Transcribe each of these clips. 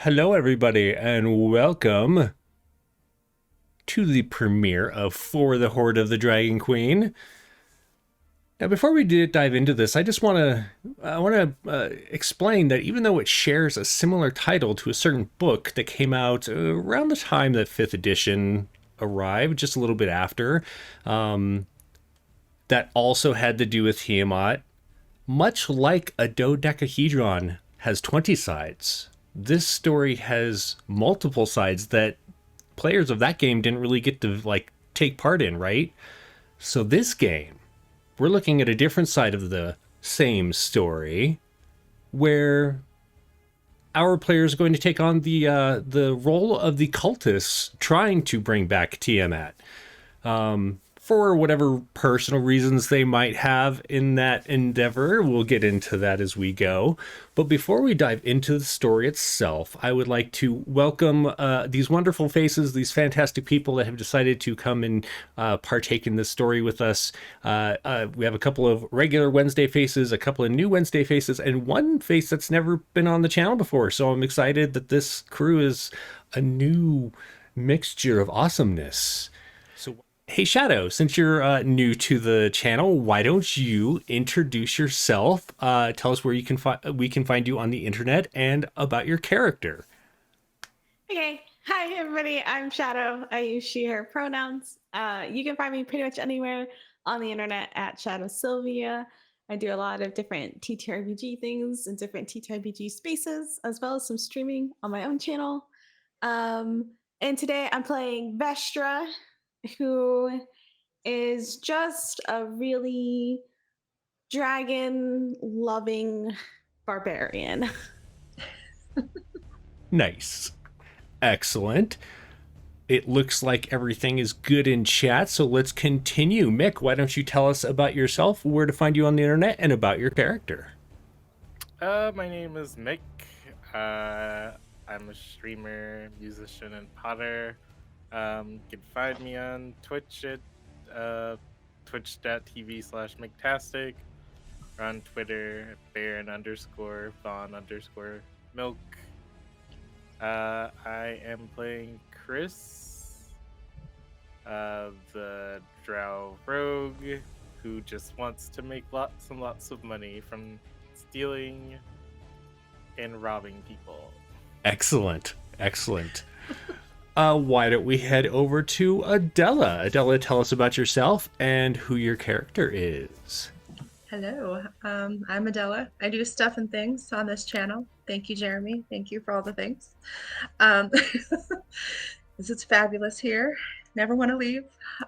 Hello, everybody, and welcome to the premiere of For the Hoard of the Dragon Queen. Now, before we dive into this, I want to explain that even though it shares a similar title to a certain book that came out around the time that Fifth Edition arrived, just a little bit after, um, that also had to do with Tiamat, much like a dodecahedron has 20 sides. This story has multiple sides that players of that game didn't really get to take part in, right? So this game, we're looking at a different side of the same story where our player is going to take on the role of the cultists trying to bring back Tiamat. For whatever personal reasons they might have in that endeavor. We'll get into that as we go. But before we dive into the story itself, I would like to welcome these wonderful faces, these fantastic people that have decided to come and partake in this story with us. We have a couple of regular Wednesday faces, a couple of new Wednesday faces, and one face that's never been on the channel before. So I'm excited that this crew is a new mixture of awesomeness. So hey Shadow, since you're new to the channel, why don't you introduce yourself? Tell us where we can find you on the internet and about your character. Okay. Hi, everybody. I'm Shadow. I use she, her pronouns. You can find me pretty much anywhere on the internet at Shadow Sylvia. I do a lot of different TTRPG things in different TTRPG spaces, as well as some streaming on my own channel. And today I'm playing Vestra, who is just a really dragon loving barbarian. Nice. Excellent. It looks like everything is good in chat, so let's continue. Mick, why don't you tell us about yourself, where to find you on the internet, and about your character? My name is Mick. I'm a streamer, musician, and potter. You can find me on Twitch at twitch.tv/McTastic, or on Twitter at Baron_Vaughn_Milk. I am playing Chris, the Drow Rogue, who just wants to make lots and lots of money from stealing and robbing people. Excellent. Excellent. Why don't we head over to Adela? Adela, tell us about yourself and who your character is. Hello, I'm Adela. I do stuff and things on this channel. Thank you, Jeremy. Thank you for all the things. This is fabulous here. Never want to leave.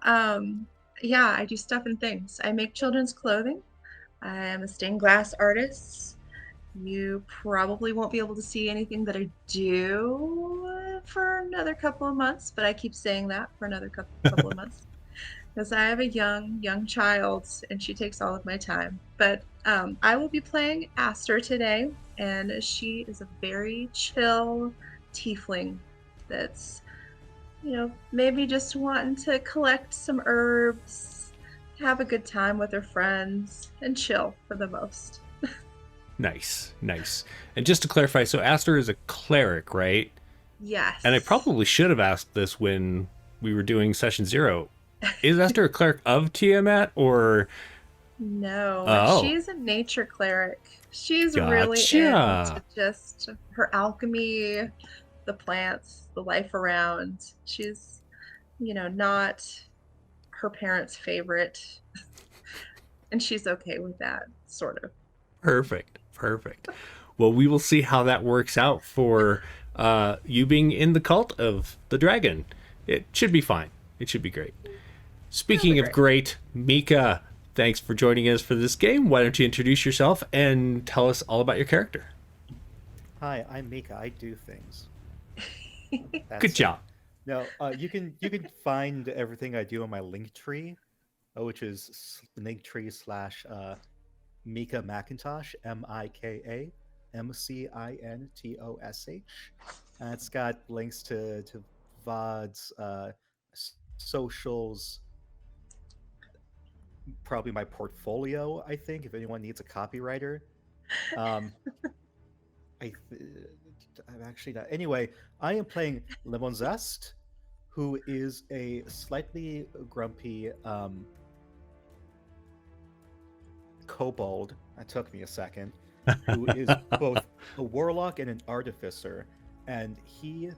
Yeah, I do stuff and things. I make children's clothing. I am a stained glass artist. You probably won't be able to see anything that I do for another couple of months, but I keep saying that for another couple of months. Because I have a young child and she takes all of my time. But I will be playing Aster today, and she is a very chill tiefling that's, maybe just wanting to collect some herbs, have a good time with her friends, and chill for the most. Nice, nice. And just to clarify, so Aster is a cleric, right? Yes. And I probably should have asked this when we were doing session 0. Is Aster a cleric of Tiamat, or? No, Oh, she's a nature cleric. She's really gotcha. into just her alchemy, the plants, the life around. She's, not her parents' favorite, and she's okay with that, sort of. Perfect, perfect. Well, we will see how that works out for you being in the cult of the dragon. It should be fine. It should be great. Speaking of great, Mika, thanks for joining us for this game. Why don't you introduce yourself and tell us all about your character? Hi, I'm Mika. I do things. Good job. No, you can find everything I do on my link tree, which is linktree/ Mika McIntosh, MikaMcintosh. It's got links to VODs, socials, probably my portfolio, I think, if anyone needs a copywriter. I'm actually not. Anyway, I am playing Lemon Zest, who is a slightly grumpy kobold. That took me a second. Who is both a warlock and an artificer, and he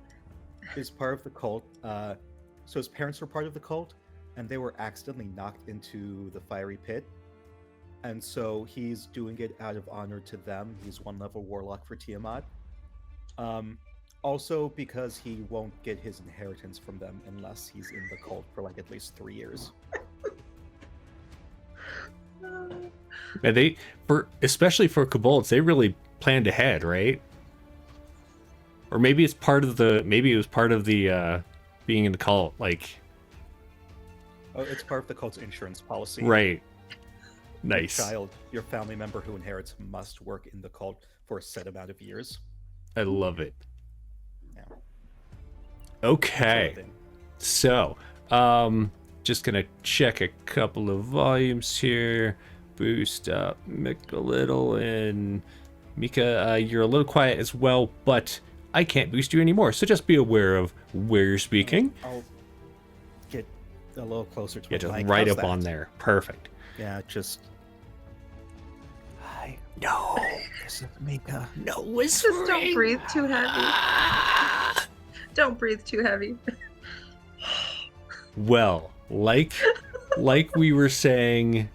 is part of the cult. So his parents were part of the cult, and they were accidentally knocked into the fiery pit. And so he's doing it out of honor to them. He's 1 level warlock for Tiamat. Also because he won't get his inheritance from them unless he's in the cult for like at least 3 years. And especially for kobolds, they really planned ahead, right? Or maybe it was part of the being in the cult, like. Oh, it's part of the cult's insurance policy. Right. Nice. Your family member who inherits must work in the cult for a set amount of years. I love it. Yeah. Okay. So, just gonna check a couple of volumes here. Boost up Mick a little, and Mika, you're a little quiet as well, but I can't boost you anymore, so just be aware of where you're speaking. I'll get a little closer to Yeah, my just mic. right How's up that? on there. Perfect. Yeah, just... Hi. No. This is Mika. No whispering. Just don't breathe too heavy. Don't breathe too heavy. Well, like we were saying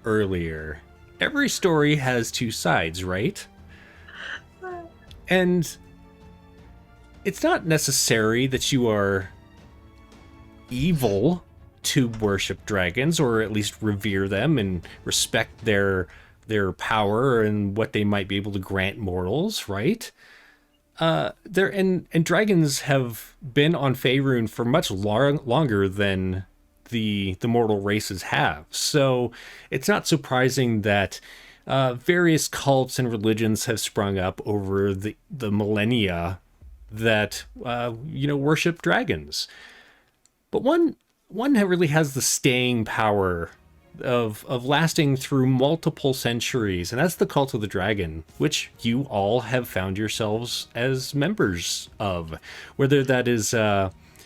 earlier, every story has 2 sides, right? And it's not necessary that you are evil to worship dragons, or at least revere them and respect their power and what they might be able to grant mortals, right? And dragons have been on Faerun for much longer than the mortal races have. So it's not surprising that various cults and religions have sprung up over the millennia that worship dragons. But one really has the staying power of lasting through multiple centuries, and that's the Cult of the Dragon, which you all have found yourselves as members of. Whether that is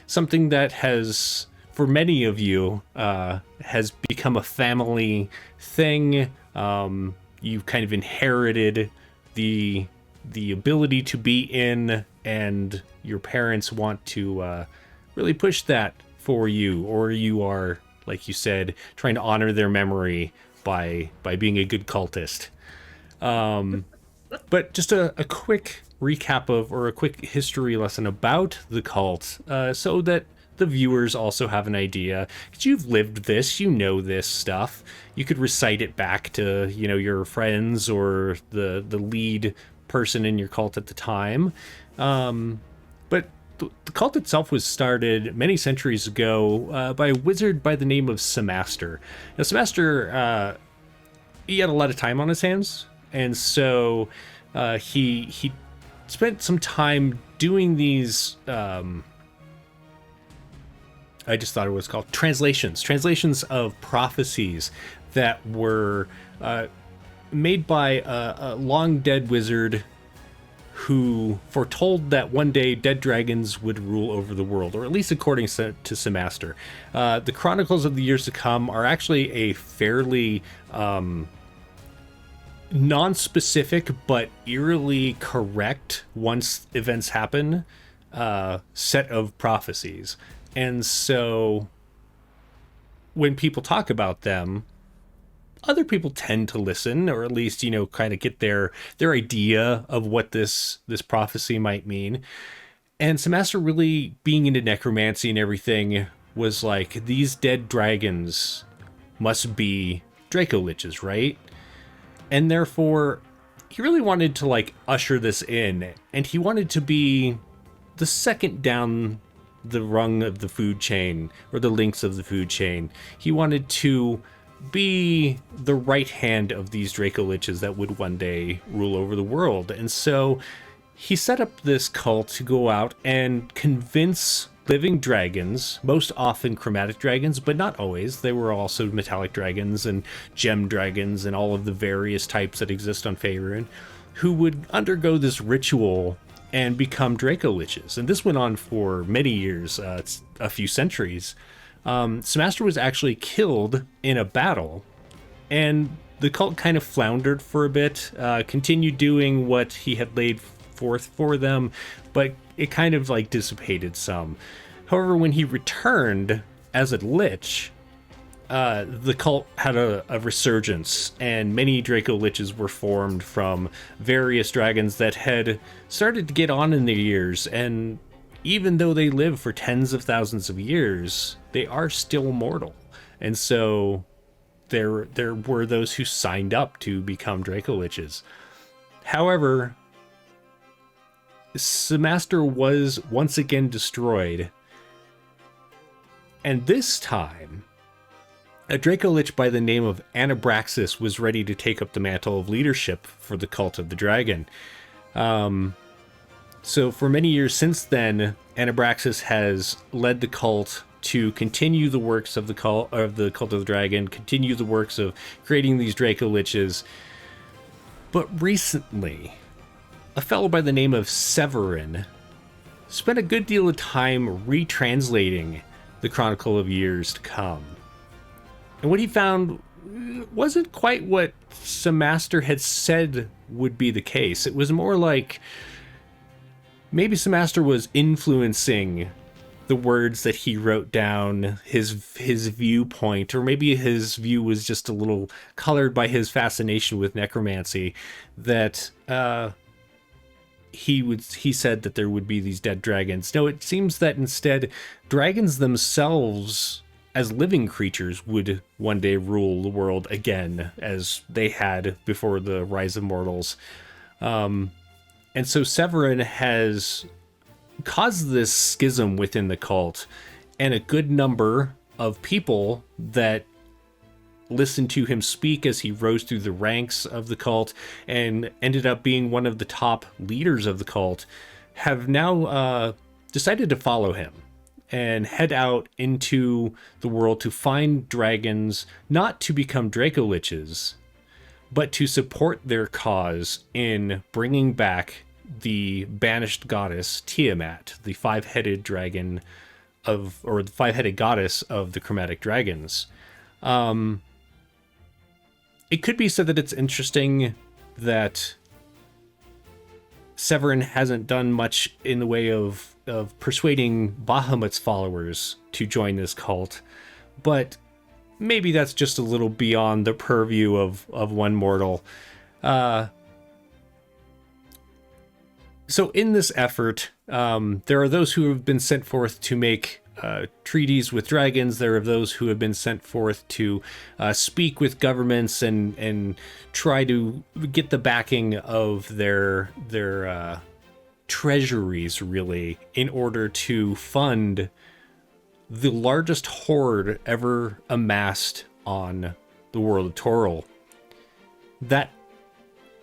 something that has, for many of you, has become a family thing. You've kind of inherited the ability to be in, and your parents want to really push that for you, or you are, like you said, trying to honor their memory by being a good cultist. But just a quick recap or a quick history lesson about the cult, so that the viewers also have an idea. Because you've lived this, you know this stuff. You could recite it back to, your friends or the lead person in your cult at the time. But the cult itself was started many centuries ago by a wizard by the name of Samaster. Now, Samaster, he had a lot of time on his hands, and so he spent some time doing these. I just thought it was called translations of prophecies that were made by a long dead wizard who foretold that one day dead dragons would rule over the world, or at least according to Samaster. The Chronicles of the Years to Come are actually a fairly non-specific but eerily correct, once events happen, set of prophecies. And so when people talk about them, other people tend to listen, or at least, kind of get their idea of what this prophecy might mean. And Samaster, really being into necromancy and everything, was like, these dead dragons must be Draco Liches, right? And therefore, he really wanted to usher this in, and he wanted to be the second down the rung of the food chain, or the links of the food chain. He wanted to be the right hand of these Draco Liches that would one day rule over the world. And so he set up this cult to go out and convince living dragons, most often chromatic dragons, but not always. There were also metallic dragons and gem dragons and all of the various types that exist on Faerun. who would undergo this ritual and become Draco Liches. And this went on for many years, a few centuries. Samaster was actually killed in a battle, and the cult kind of floundered for a bit, continued doing what he had laid forth for them, but it kind of like dissipated some. However, when he returned as a lich, the cult had a resurgence, and many Draco Liches were formed from various dragons that had started to get on in their years, and even though they live for tens of thousands of years, they are still mortal. And so there were those who signed up to become Draco Liches. However, Samaster was once again destroyed, and this time a Draco Lich by the name of Anabraxis was ready to take up the mantle of leadership for the Cult of the Dragon. So for many years since then, Anabraxis has led the cult to continue the works of the Cult of the Dragon, continue the works of creating these Draco Liches. But recently, a fellow by the name of Severin spent a good deal of time retranslating the Chronicle of Years to Come. And what he found wasn't quite what Samaster had said would be the case. It was more like maybe Samaster was influencing the words that he wrote down, his viewpoint, or maybe his view was just a little colored by his fascination with necromancy, that he said that there would be these dead dragons. No, it seems that instead dragons themselves as living creatures would one day rule the world again, as they had before the rise of mortals. And so Severin has caused this schism within the cult, and a good number of people that listened to him speak as he rose through the ranks of the cult and ended up being one of the top leaders of the cult have now decided to follow him and head out into the world to find dragons, not to become Draco Liches, but to support their cause in bringing back the banished goddess Tiamat, the five-headed dragon or the five-headed goddess of the chromatic dragons. It could be said that it's interesting that Severin hasn't done much in the way of persuading Bahamut's followers to join this cult, but maybe that's just a little beyond the purview of one mortal. So in this effort, there are those who have been sent forth to make treaties with dragons. There are those who have been sent forth to speak with governments and try to get the backing of their treasuries, really, in order to fund the largest hoard ever amassed on the world of Toril. That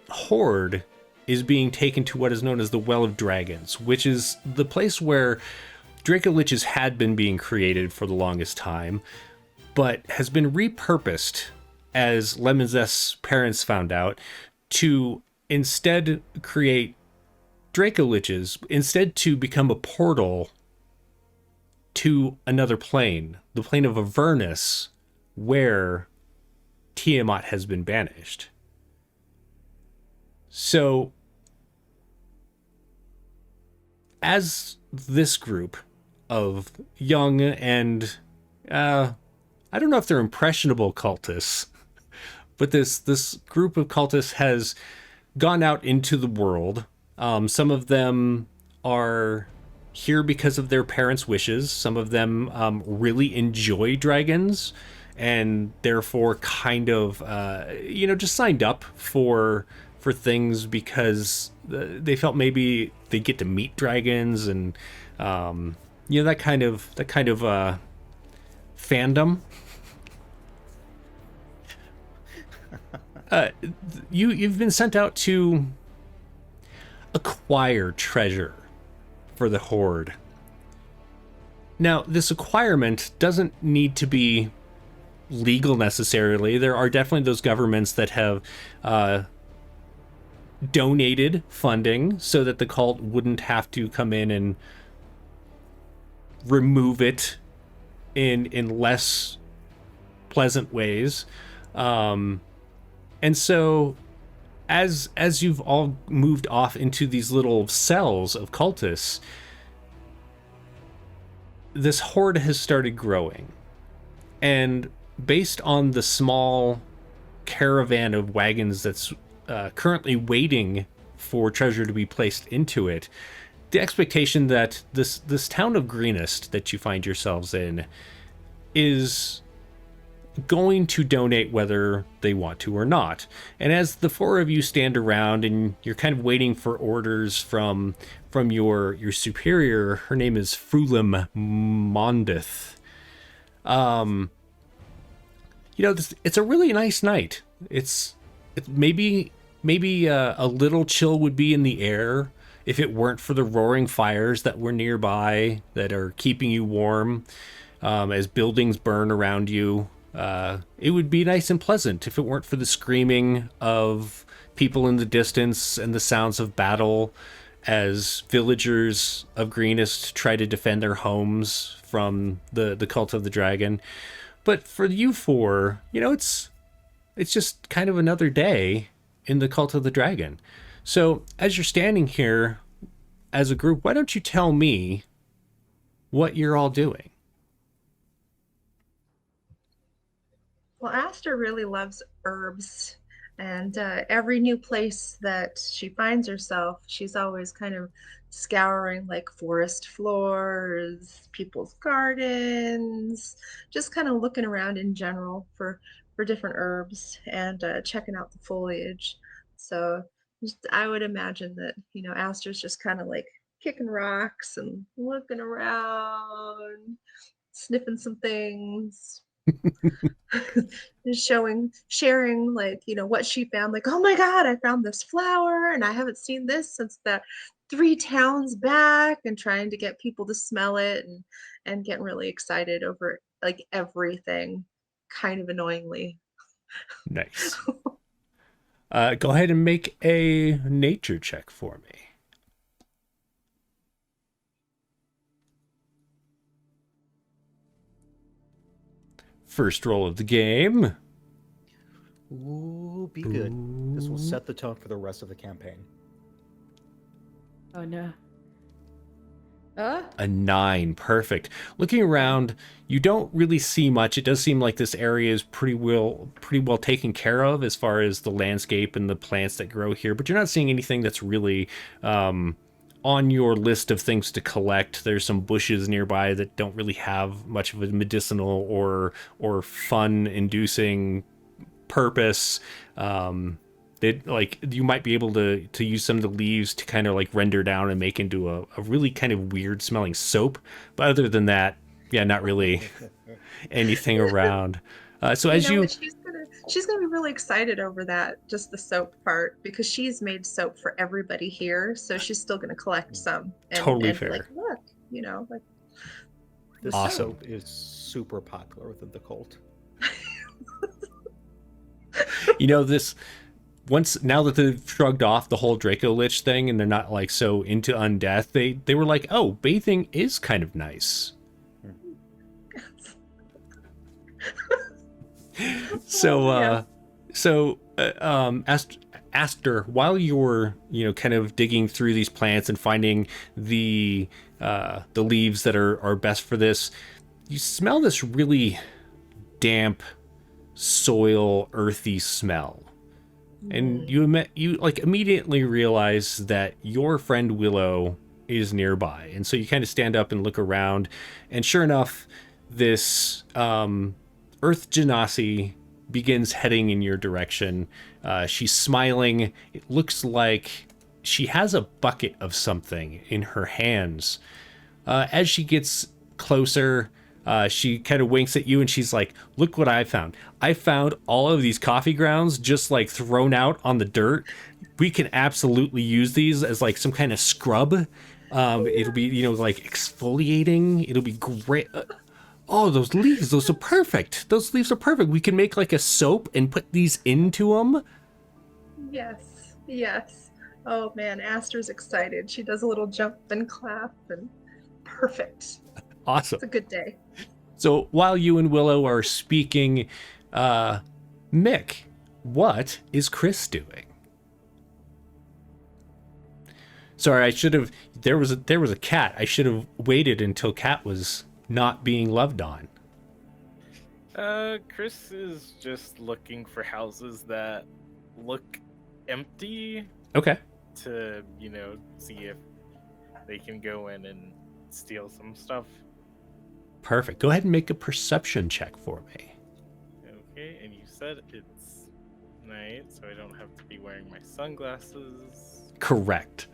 hoard is being taken to what is known as the Well of Dragons, which is the place where Draco Liches had been being created for the longest time, but has been repurposed, as Lemon-Zest's parents found out, to instead create Draco Liches, instead to become a portal to another plane, the plane of Avernus, where Tiamat has been banished. So, as this group of young and I don't know if they're impressionable cultists, but this group of cultists has gone out into the world. Some of them are here because of their parents' wishes. Some of them really enjoy dragons and therefore kind of just signed up for things because they felt maybe they get to meet dragons and that kind of fandom. You've been sent out to acquire treasure for the Hoard. Now, this acquirement doesn't need to be legal necessarily. There are definitely those governments that have donated funding so that the cult wouldn't have to come in and remove it in less pleasant ways. And so as you've all moved off into these little cells of cultists, this horde has started growing. And based on the small caravan of wagons that's currently waiting for treasure to be placed into it, the expectation that this town of Greenest that you find yourselves in is going to donate whether they want to or not. And as the four of you stand around and you're kind of waiting for orders from your superior, her name is Frulim Mondith. It's a really nice night. It's maybe a little chill would be in the air if it weren't for the roaring fires that were nearby that are keeping you warm as buildings burn around you. It would be nice and pleasant if it weren't for the screaming of people in the distance and the sounds of battle as villagers of Greenest try to defend their homes from the cult of the dragon. But for you four, it's just kind of another day in the cult of the dragon. So as you're standing here as a group, why don't you tell me what you're all doing? Well, Aster really loves herbs, and every new place that she finds herself, she's always kind of scouring like forest floors, people's gardens, just kind of looking around in general for different herbs and checking out the foliage. So I would imagine that, Aster's just kind of like kicking rocks and looking around, sniffing some things. Sharing like what she found, like, oh my god, I found this flower and I haven't seen this since the 3 towns back, and trying to get people to smell it and getting really excited over like everything, kind of annoyingly. Nice. Go ahead and make a nature check for me. First roll of the game. Ooh, be good. This will set the tone for the rest of the campaign. Oh no. A 9. Perfect. Looking around, you don't really see much. It does seem like this area is pretty well taken care of as far as the landscape and the plants that grow here, but you're not seeing anything that's really on your list of things to collect. There's some bushes nearby that don't really have much of a medicinal or fun-inducing purpose. You might be able to use some of the leaves to kind of like render down and make into a really kind of weird smelling soap. But other than that, yeah, not really anything around. So as she's gonna be really excited over that, just the soap part, because she's made soap for everybody here, so she's still gonna collect some. Totally and fair. Like, look, like This awesome. soap is super popular within the cult. Now that they've shrugged off the whole Draco Lich thing and they're not like so into undeath, they were like, oh, bathing is kind of nice. Aster, while you're kind of digging through these plants and finding the leaves that are best for this, you smell this really damp soil, earthy smell. And you immediately realize that your friend Willow is nearby. And so you kind of stand up and look around, and sure enough, this Earth Genasi begins heading in your direction. She's smiling. It looks like she has a bucket of something in her hands. As she gets closer, she kind of winks at you and she's like, look what I found. I found all of these coffee grounds just like thrown out on the dirt. We can absolutely use these as like some kind of scrub. It'll be, like exfoliating. It'll be great. Oh, those leaves, those are perfect. Those leaves are perfect. We can make like a soap and put these into them. Yes. Oh man, Aster's excited. She does a little jump and clap and perfect. Awesome. It's a good day. So while you and Willow are speaking, Mick, what is Chris doing? Sorry, I should have. There was a cat. I should have waited until cat was not being loved on. Chris is just looking for houses that look empty Okay. to, see if they can go in and steal some stuff. Perfect. Go ahead and make a perception check for me. Okay, and you said it's night, so I don't have to be wearing my sunglasses. Correct.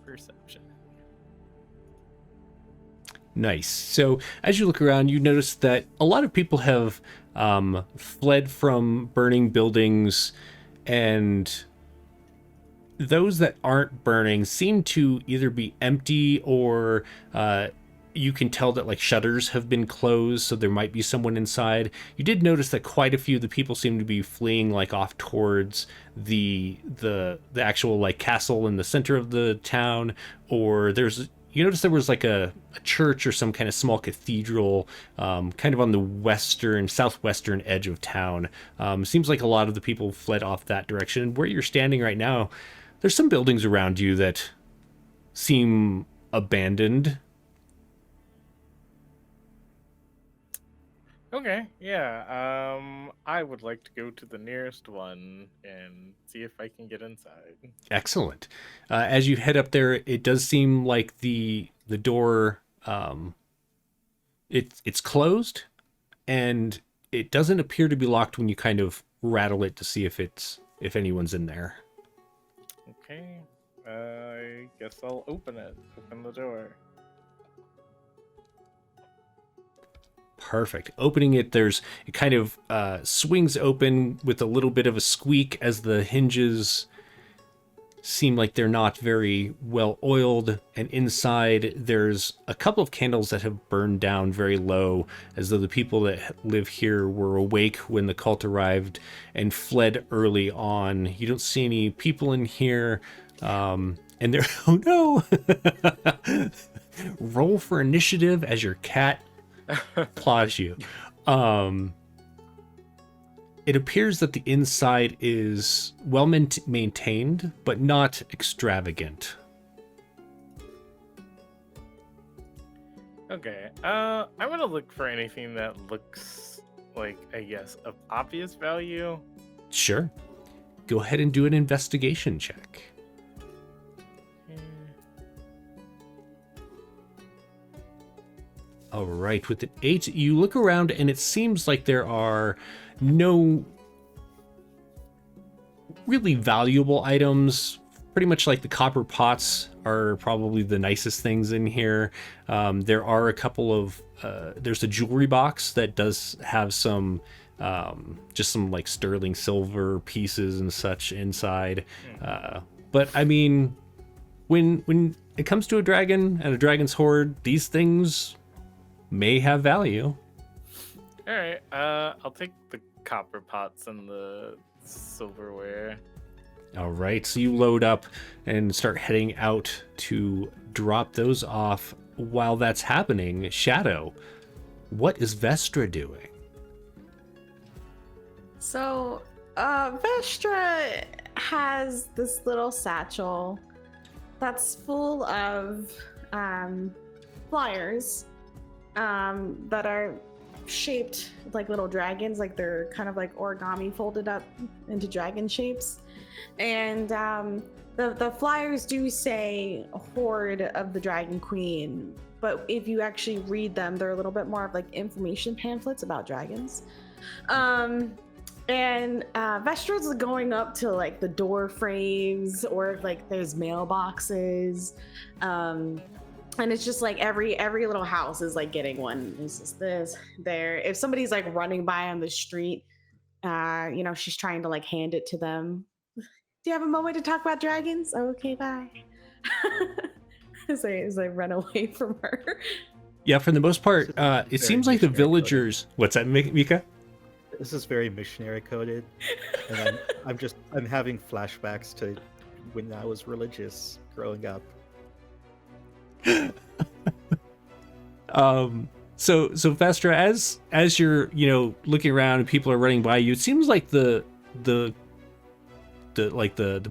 Perception. Nice. So as you look around, you notice that a lot of people have fled from burning buildings, and those that aren't burning seem to either be empty or you can tell that like shutters have been closed, so there might be someone inside. You did notice that quite a few of the people seem to be fleeing like off towards the actual like castle in the center of the town, or you notice there was like a church or some kind of small cathedral kind of on the southwestern edge of town. Seems like a lot of the people fled off that direction. Where you're standing right now, there's some buildings around you that seem abandoned. Okay, yeah. I would like to go to the nearest one and see if I can get inside. Excellent. As you head up there, it does seem like the door it's closed, and it doesn't appear to be locked when you kind of rattle it to see if anyone's in there. Okay, I guess I'll open the door. Perfect. Opening it, it kind of swings open with a little bit of a squeak as the hinges seem like they're not very well oiled, and inside there's a couple of candles that have burned down very low, as though the people that live here were awake when the cult arrived and fled early on. You don't see any people in here, and they're oh no. Roll for initiative as your cat claws you. It appears that the inside is well maintained, but not extravagant. Okay, I'm gonna look for anything that looks like, I guess, of obvious value. Sure. Go ahead and do an investigation check. All right, with an 8, you look around and it seems like there are no really valuable items. Pretty much like the copper pots are probably the nicest things in here. There are a couple of, there's a jewelry box that does have some, just some like sterling silver pieces and such inside. But I mean, when it comes to a dragon and a dragon's hoard, these things may have value. All right, I'll take the copper pots and the silverware. All right, so you load up and start heading out to drop those off. While that's happening, Shadow, what is Vestra doing? So, Vestra has this little satchel that's full of flyers that are shaped like little dragons, like they're kind of like origami folded up into dragon shapes. And the flyers do say Hoard of the Dragon Queen, but if you actually read them, they're a little bit more of like information pamphlets about dragons. And Vestra's going up to like the door frames, or like there's mailboxes, and it's just like every little house is like getting one. It's just this there. If somebody's like running by on the street, she's trying to like hand it to them. Do you have a moment to talk about dragons? Oh, okay, bye. As I run away from her. Yeah, for the most part, it Very seems like the missionary villagers. What's that, Mika? this is very missionary coded, and I'm having flashbacks to when I was religious growing up. So Vestra, as you're, you know, looking around and people are running by you, it seems like the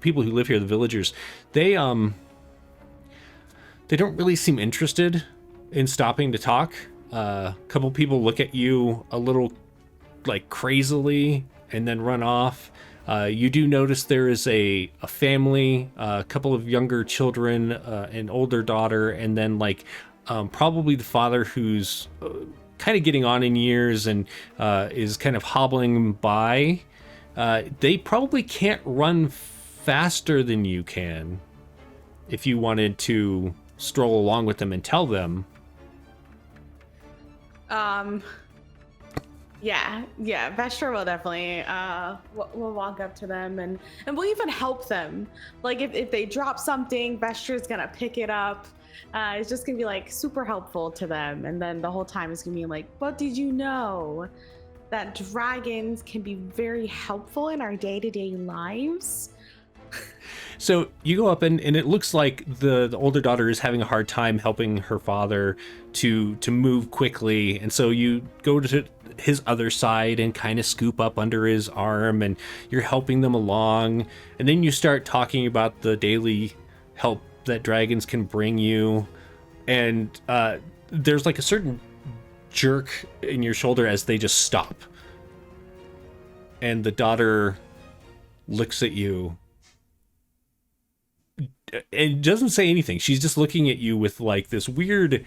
people who live here, the villagers, they don't really seem interested in stopping to talk. A couple people look at you a little like crazily and then run off. You do notice there is a family, a couple of younger children, an older daughter, and then like probably the father who's kind of getting on in years and is kind of hobbling by. They probably can't run faster than you can if you wanted to stroll along with them and tell them. Yeah, Vestra will definitely we'll walk up to them and we'll even help them. Like if they drop something, Vestra's gonna pick it up. It's just gonna be like super helpful to them, and then the whole time it's gonna be like, what did you know? That dragons can be very helpful in our day-to-day lives. So you go up and it looks like the older daughter is having a hard time helping her father to move quickly, and so you go to his other side and kind of scoop up under his arm, and you're helping them along, and then you start talking about the daily help that dragons can bring you, and there's like a certain jerk in your shoulder as they just stop, and the daughter looks at you and doesn't say anything. She's just looking at you with like this weird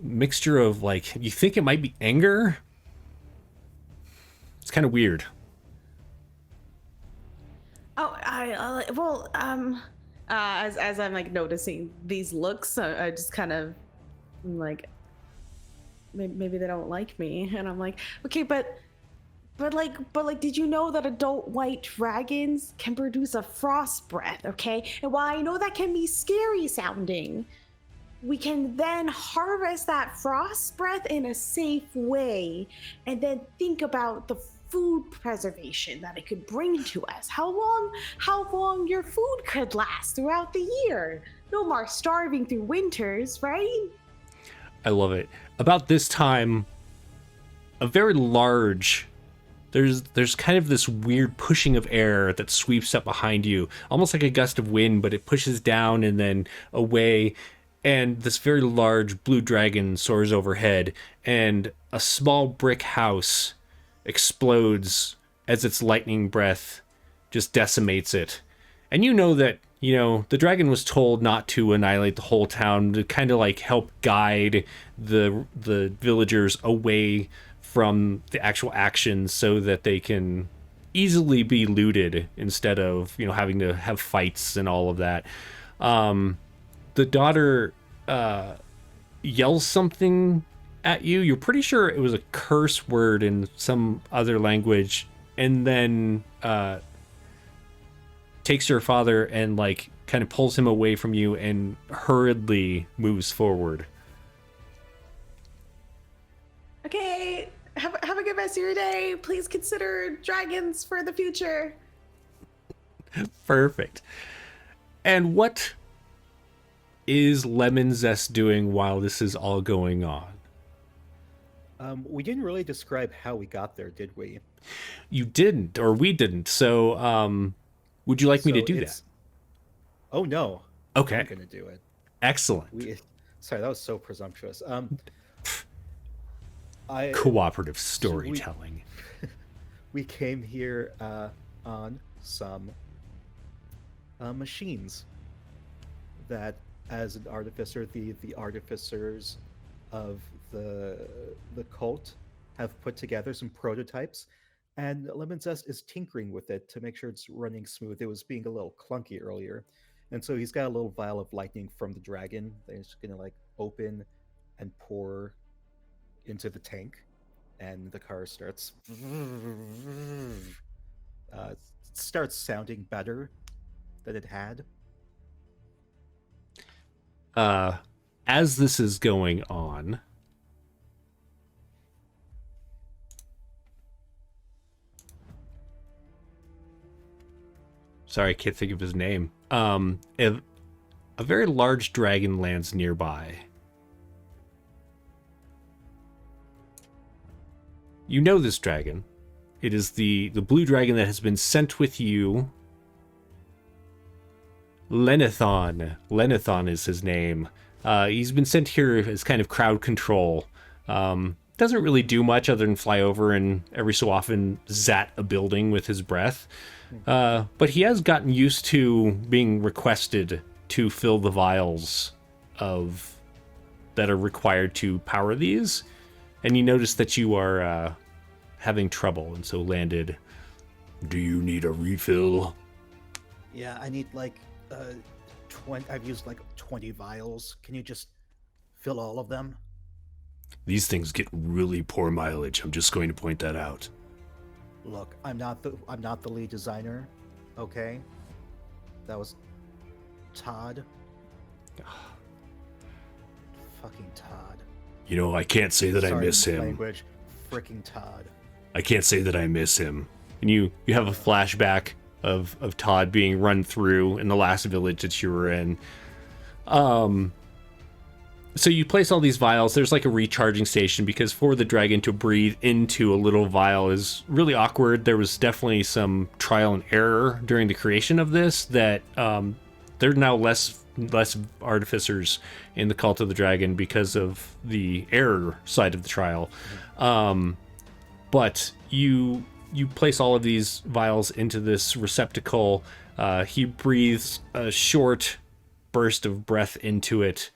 mixture of like, you think it might be anger. It's kind of weird. As I'm like noticing these looks, I just kind of like, maybe they don't like me, and I'm like, okay, but did you know that adult white dragons can produce a frost breath? Okay, and while I know that can be scary sounding, we can then harvest that frost breath in a safe way, and then think about the food preservation that it could bring to us. How long your food could last throughout the year. No more starving through winters, right? I love it. About this time, a very large, there's kind of this weird pushing of air that sweeps up behind you, almost like a gust of wind, but it pushes down and then away, and this very large blue dragon soars overhead, and a small brick house explodes as its lightning breath just decimates it. And you know that, you know, the dragon was told not to annihilate the whole town, to kind of like help guide the villagers away from the actual actions so that they can easily be looted instead of, you know, having to have fights and all of that. The daughter yells something at you. You're pretty sure it was a curse word in some other language, and then takes your father and like kind of pulls him away from you and hurriedly moves forward. Okay, have a good rest of your day. Please consider dragons for the future. Perfect. And what is Lemon Zest doing while this is all going on? We didn't really describe how we got there, did we? You didn't, or we didn't. So, would you like me to do that? Oh no. Okay. I'm gonna do it. Excellent. Sorry, that was so presumptuous. Cooperative storytelling. We came here on some machines that, as an artificer, the artificers of the cult have put together some prototypes, and Lemon Zest is tinkering with it to make sure it's running smooth. It was being a little clunky earlier, and so he's got a little vial of lightning from the dragon that he's gonna like open and pour into the tank, and the car starts sounding better than it had. As this is going on, sorry, I can't think of his name. A very large dragon lands nearby. You know this dragon. It is the blue dragon that has been sent with you. Lenithon. Lenithon is his name. He's been sent here as kind of crowd control. Doesn't really do much other than fly over and every so often zat a building with his breath. But he has gotten used to being requested to fill the vials that are required to power these. And you notice that you are having trouble, and so landed. Do you need a refill? Yeah, I need like 20. I've used like 20 vials. Can you just fill all of them? These things get really poor mileage. I'm just going to point that out. Look, I'm not the lead designer, okay? That was Todd. Fucking Todd. You know, I can't say that I Sorry, miss him. Language. Freaking Todd. I can't say that I miss him. And you have a flashback of Todd being run through in the last village that you were in. So you place all these vials. There's like a recharging station because for the dragon to breathe into a little vial is really awkward. There was definitely some trial and error during the creation of this that there are now less artificers in the Cult of the Dragon because of the error side of the trial. But you place all of these vials into this receptacle. He breathes a short burst of breath into it.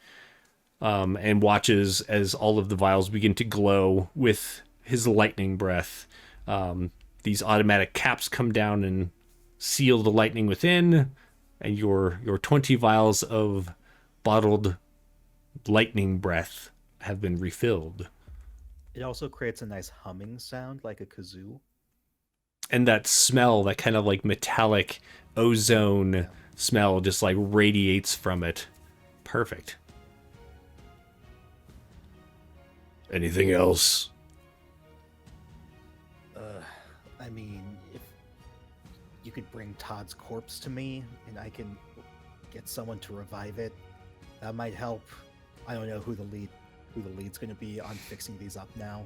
And watches as all of the vials begin to glow with his lightning breath. These automatic caps come down and seal the lightning within, and your 20 vials of bottled lightning breath have been refilled. It also creates a nice humming sound like a kazoo. And that smell, that kind of like metallic ozone smell just like radiates from it. Perfect. Anything else? I mean, if you could bring Todd's corpse to me and I can get someone to revive it, that might help. I don't know who the lead's going to be on fixing these up now.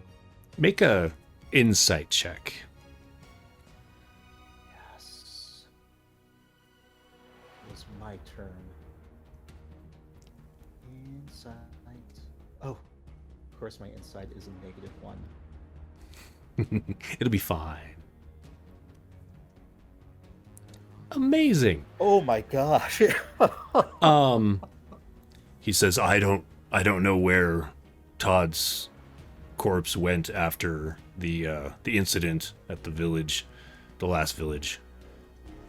Make a insight check. Yes. It was my turn. Insight. Oh. Of course, my insight is a -1. It'll be fine. Amazing. Oh my gosh. He says, I don't know where Todd's corpse went after the incident at the village, the last village.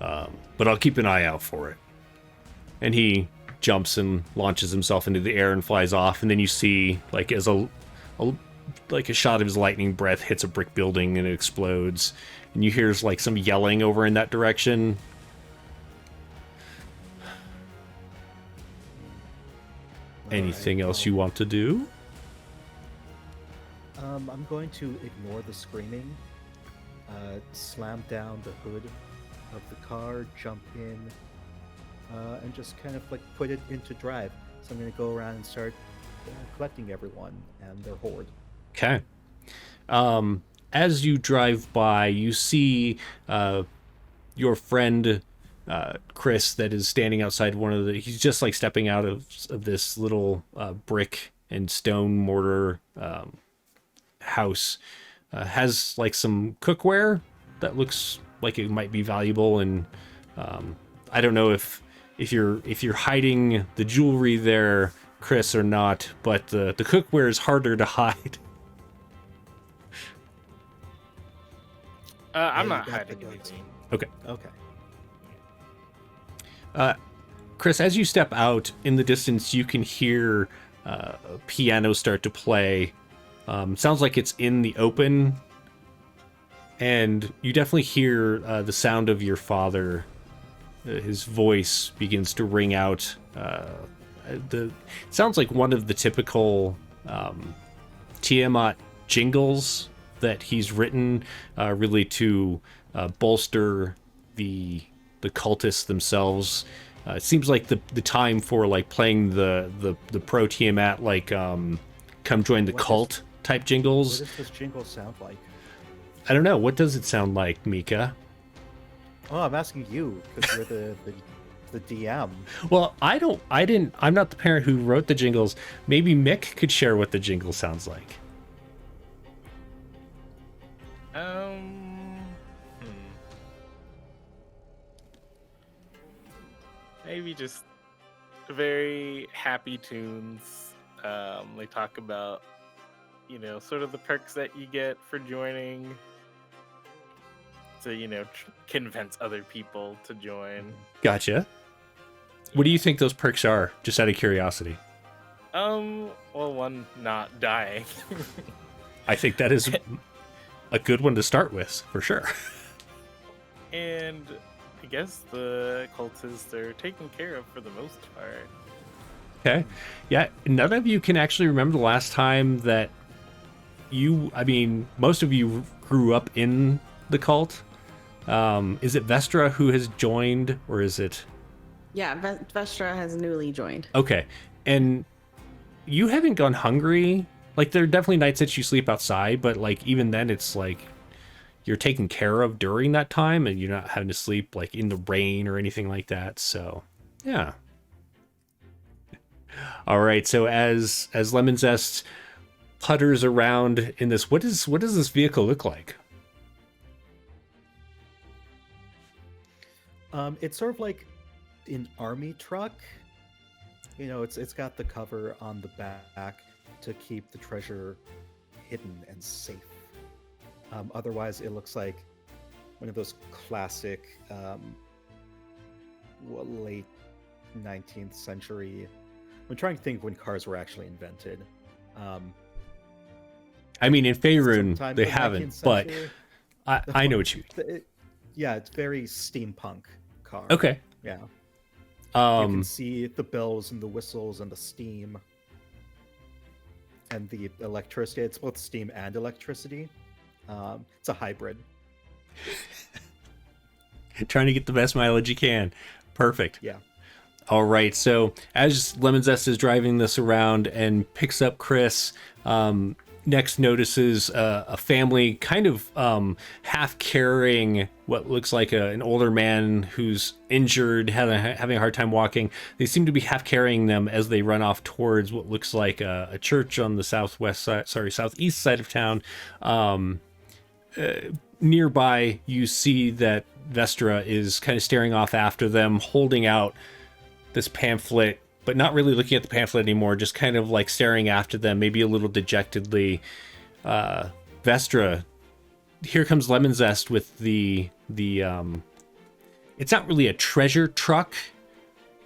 But I'll keep an eye out for it. And he jumps and launches himself into the air and flies off, and then you see like as a shot of his lightning breath hits a brick building and it explodes, and you hear like some yelling over in that direction. Anything else you want to do? I'm going to ignore the screaming, slam down the hood of the car, jump in, and just kind of like put it into drive. So I'm going to go around and start collecting everyone and their hoard. Okay. As you drive by, you see your friend Chris that is standing outside one of the... He's just like stepping out of this little brick and stone mortar house. Has like some cookware that looks like it might be valuable, and I don't know if you're hiding the jewelry there, Chris, or not, but the cookware is harder to hide. I'm you not got hiding the goods. anything. Okay. Okay. Chris, as you step out in the distance, you can hear a piano start to play. Sounds like it's in the open, and you definitely hear the sound of your father. His voice begins to ring out. It sounds like one of the typical Tiamat jingles that he's written, really to bolster the cultists themselves. It seems like the time for like playing the pro Tiamat, like come join the cult type jingles. What does this jingle sound like? I don't know. What does it sound like, Mika? Oh, I'm asking you because you're the DM. Well, I'm not the parent who wrote the jingles. Maybe Mick could share what the jingle sounds like. Maybe just very happy tunes. They talk about, sort of the perks that you get for joining to, convince other people to join. Gotcha. What do you think those perks are, just out of curiosity? Well, one, not dying. I think that is a good one to start with, for sure. And I guess the cultists are taken care of for the most part. Okay. Yeah, none of you can actually remember the last time that most of you grew up in the cult. Is it Vestra who has joined, or is it... Yeah, Vestra has newly joined. Okay. And you haven't gone hungry. Like, there are definitely nights that you sleep outside, but, like, even then it's, like, you're taken care of during that time, and you're not having to sleep, like, in the rain or anything like that. So, yeah. All right. So as Lemon Zest putters around in this, what does this vehicle look like? It's sort of like an army truck. It's got the cover on the back to keep the treasure hidden and safe. Otherwise, it looks like one of those classic late 19th century. I'm trying to think when cars were actually invented. I mean, in Faerun, sometime they the 19th haven't, but century. I know what you mean. Yeah, it's very steampunk car. Okay. Yeah. You can see the bells and the whistles and the steam and the electricity. It's both steam and electricity. It's a hybrid. Trying to get the best mileage you can. Perfect. Yeah. All right. So as Lemon Zest is driving this around and picks up Chris, next notices a family kind of half carrying what looks like an older man who's injured, having a hard time walking. They seem to be half carrying them as they run off towards what looks like a church on the southeast side of town. Nearby, you see that Vestra is kind of staring off after them, holding out this pamphlet, but not really looking at the pamphlet anymore, just kind of like staring after them, maybe a little dejectedly. Vestra, here comes Lemon Zest with the it's not really a treasure truck,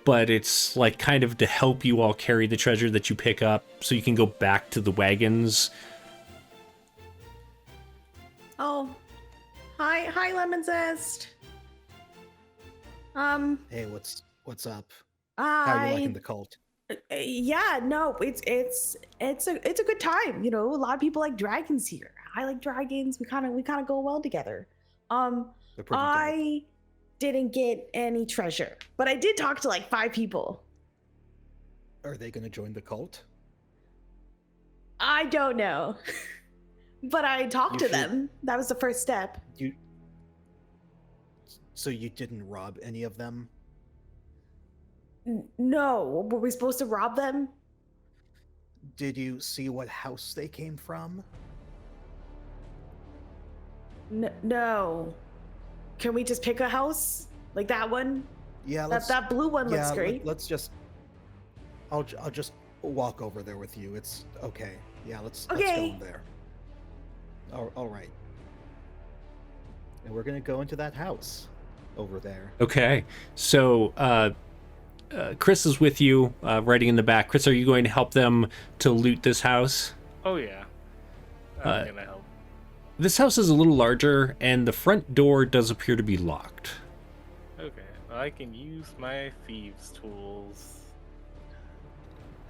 but it's like kind of to help you all carry the treasure that you pick up so you can go back to the wagons. Oh, hi, Lemon Zest. Hey, what's up? How are you liking the cult? Yeah, no, it's a good time. A lot of people like dragons here. I like dragons. We kind of go well together. They're pretty dope. I didn't get any treasure, but I did talk to like 5 people. Are they going to join the cult? I don't know, but I talked to them. That was the first step. So you didn't rob any of them? No, were we supposed to rob them? Did you see what house they came from? No. Can we just pick a house? Like that one? Yeah, that blue one looks great. Let's just... I'll just walk over there with you. It's okay. Yeah, let's go in there. All right. And we're gonna go into that house over there. Okay. So, Chris is with you, riding in the back. Chris, are you going to help them to loot this house? Oh yeah, I'm gonna help. This house is a little larger, and the front door does appear to be locked. Okay, well, I can use my thieves' tools.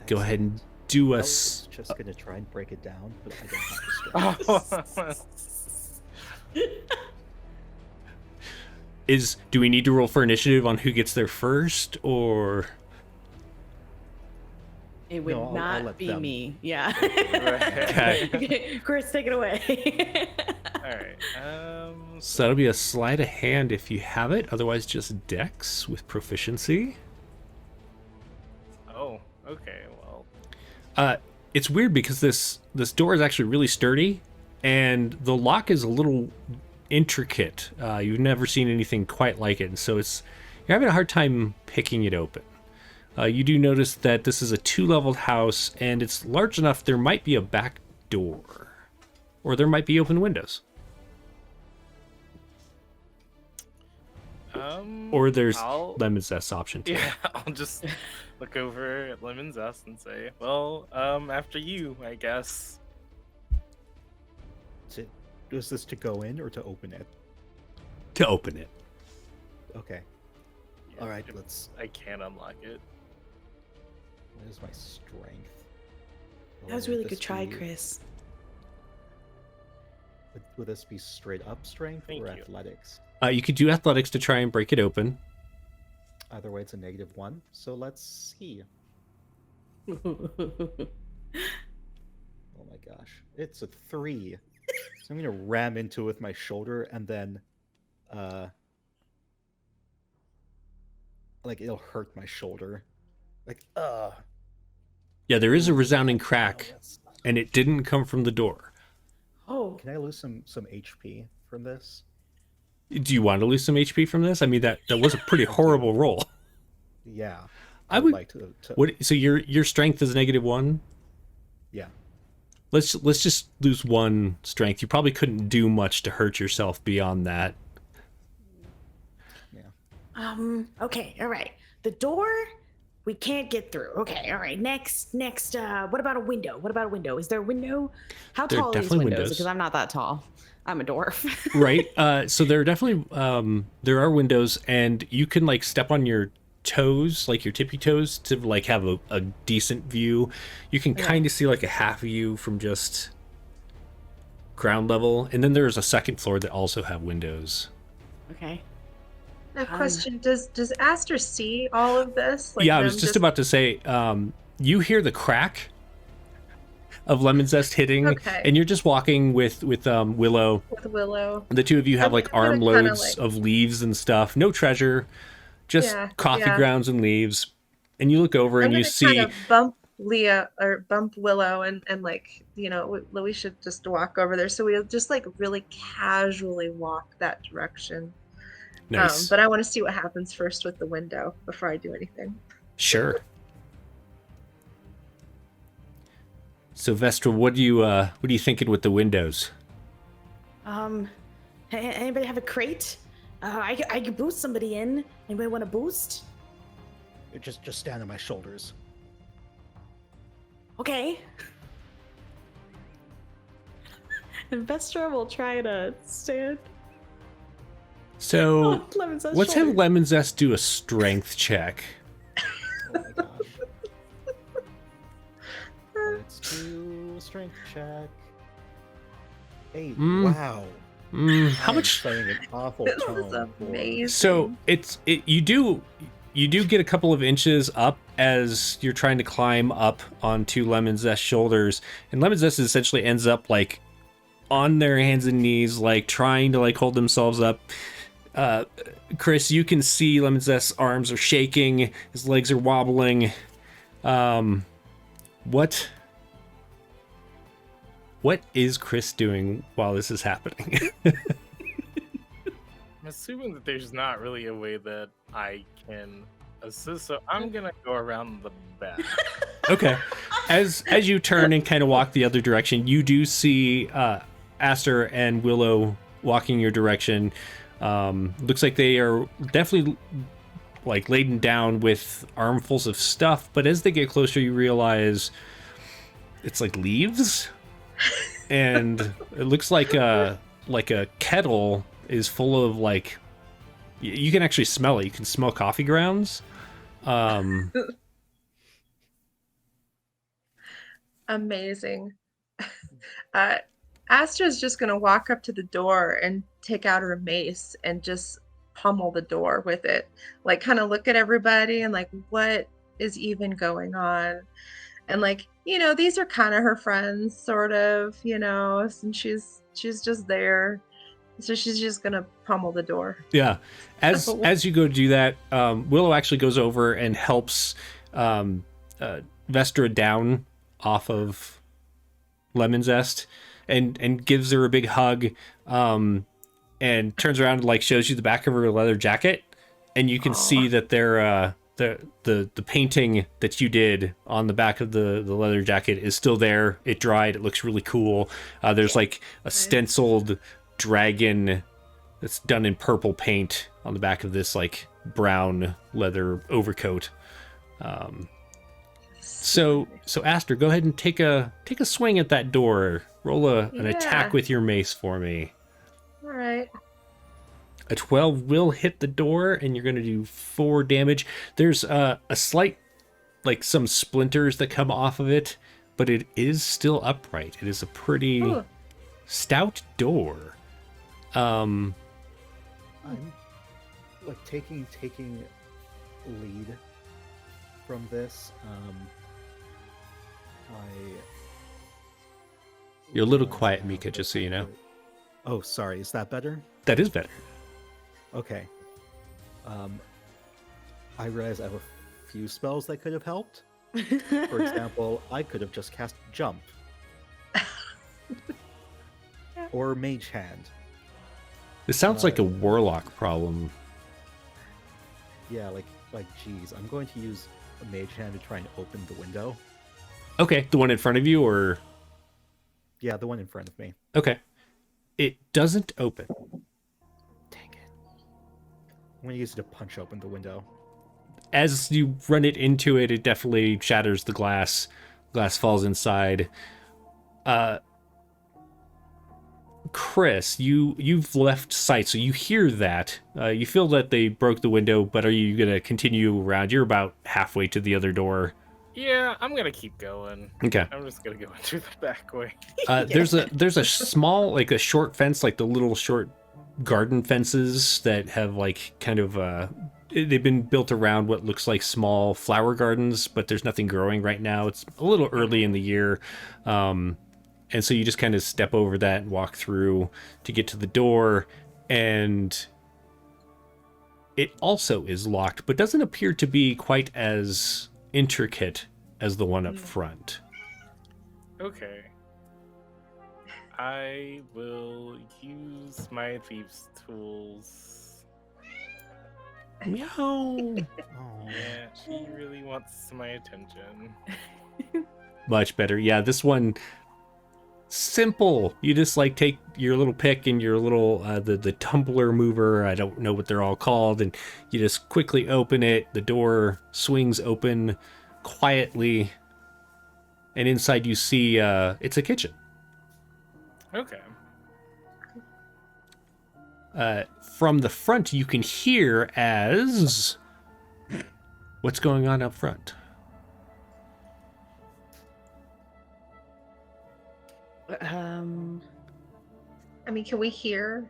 Go ahead and do I us. was just gonna try and break it down, but I don't have the strength. Do we need to roll for initiative on who gets there first, or? It would No, I'll not let be them. me. Yeah. Right. Okay, Chris, take it away. All right. So that'll be a sleight of hand if you have it. Otherwise, just Dex with proficiency. Oh, okay. Well, It's weird because this door is actually really sturdy, and the lock is a little intricate. You've never seen anything quite like it, and so you're having a hard time picking it open. You do notice that this is a 2-leveled house, and it's large enough there might be a back door, or there might be open windows, or there's Lemon Zest's option too. yeah, I'll just look over at Lemon Zest and say, "Well, after you, I guess." Is this to go in or to open it? To open it. Okay. Yeah, All right, if let's. I can't unlock it. What is my strength? That was Or a would really this good try, be- Chris. Would this be straight up strength Thank or you. athletics? You could do athletics to try and break it open. Either way, it's a -1. So let's see. Oh my gosh, it's a 3. So I'm gonna ram into it with my shoulder, and then, like it'll hurt my shoulder. Like, Yeah, there is a resounding Oh, crack, that's- and it didn't come from the door. Oh, Can I lose some HP from this? Do you want to lose some HP from this? I mean, that was a pretty horrible roll. Yeah, I would- like to. So your strength is -1. Yeah. Let's just lose 1 strength. You probably couldn't do much to hurt yourself beyond that. okay, all right. The door we can't get through. Okay, all right. Next, what about a window? What about a window? Is there a window? How There are tall are these definitely windows? windows. Because I'm not that tall. I'm a dwarf. Right. So there are definitely there are windows, and you can like step on your toes, like your tippy toes, to like have a decent view. You can kind of see like a half view from just ground level, and then there's a second floor that also have windows. Okay. Now, question: Does Aster see all of this? Like Yeah, I them was just about to say, you hear the crack of lemon zest hitting, Okay. and you're just walking with Willow. with Willow. The two of you have I'm like gonna kinda, armloads like- of leaves and stuff. No treasure, just Yeah, coffee yeah. grounds and leaves. And you look over I'm and you gonna see kind of bump Leah or bump Willow, and like we should just walk over there. So we'll just like really casually walk that direction. nice. But I want to see what happens first with the window before I do anything. Sure. So Vestra, what are you thinking with the windows? Anybody have a crate? I could boost somebody in. Anybody want to boost? Just stand on my shoulders. Okay. Investor will try to stand. So Lemon Zest let's shoulder. have Lemon Zest do a strength check. Oh my gosh. Let's do a strength check. 8. Wow. How I'm much? setting an awful This tone. is for- amazing. So you do get a couple of inches up as you're trying to climb up onto Lemon Zest's shoulders, and Lemon Zest essentially ends up like on their hands and knees, like trying to like hold themselves up. Chris, you can see Lemon Zest's arms are shaking, his legs are wobbling. What is Chris doing while this is happening? I'm assuming that there's not really a way that I can assist, so I'm gonna go around the back. Okay. As you turn and kind of walk the other direction, you do see Aster and Willow walking your direction. Looks like they are definitely like laden down with armfuls of stuff, but as they get closer, you realize it's like leaves, and it looks like a kettle is full of like you can actually smell it. You can smell coffee grounds. Amazing. Astra's just gonna walk up to the door and take out her mace and just pummel the door with it. Like kind of look at everybody and like, what is even going on? And like, these are kind of her friends, sort of, and she's just there. So she's just gonna pummel the door. Yeah. As you go do that, Willow actually goes over and helps Vestra down off of Lemon Zest and gives her a big hug, and turns around and like shows you the back of her leather jacket, and you can see that they're the painting that you did on the back of the leather jacket is still there. It dried. It looks really cool. There's like a stenciled dragon that's done in purple paint on the back of this like brown leather overcoat. So Aster, go ahead and take a swing at that door. Roll an attack with your mace for me. All right. A 12 will hit the door, and you're going to do 4 damage. There's a slight, like some splinters that come off of it, but it is still upright. It is a pretty stout door. I'm like taking lead from this. You're a little quiet, Mika, just so you know. Oh, sorry. Is that better? That is better. Okay. I realize I have a few spells that could have helped. For example, I could have just cast Jump. Or Mage Hand. This sounds like a warlock problem. Yeah, like geez, I'm going to use a Mage Hand to try and open the window. Okay, the one in front of you, or... Yeah, the one in front of me. Okay. It doesn't open. Dang it. I'm going to use it to punch open the window. As you run it into it, it definitely shatters the glass. Glass falls inside. Chris, you've left sight, so you hear that. You feel that they broke the window, but are you going to continue around? You're about halfway to the other door. Yeah, I'm gonna keep going. Okay. I'm just gonna go into the back way. There's a small, like a short fence, like the little short garden fences that have like kind of they've been built around what looks like small flower gardens, but there's nothing growing right now. It's a little early in the year. And so you just kind of step over that and walk through to get to the door, and it also is locked, but doesn't appear to be quite as intricate as the one up front. Okay. I will use my thieves' tools. Meow. Oh. Yeah, she really wants my attention. Much better. Yeah, this one, simple. You just like take your little pick and your little the tumbler mover, I don't know what they're all called, and you just quickly open it. The door swings open quietly, and inside you see it's a kitchen. Okay. From the front you can hear as what's going on up front. I mean, can we hear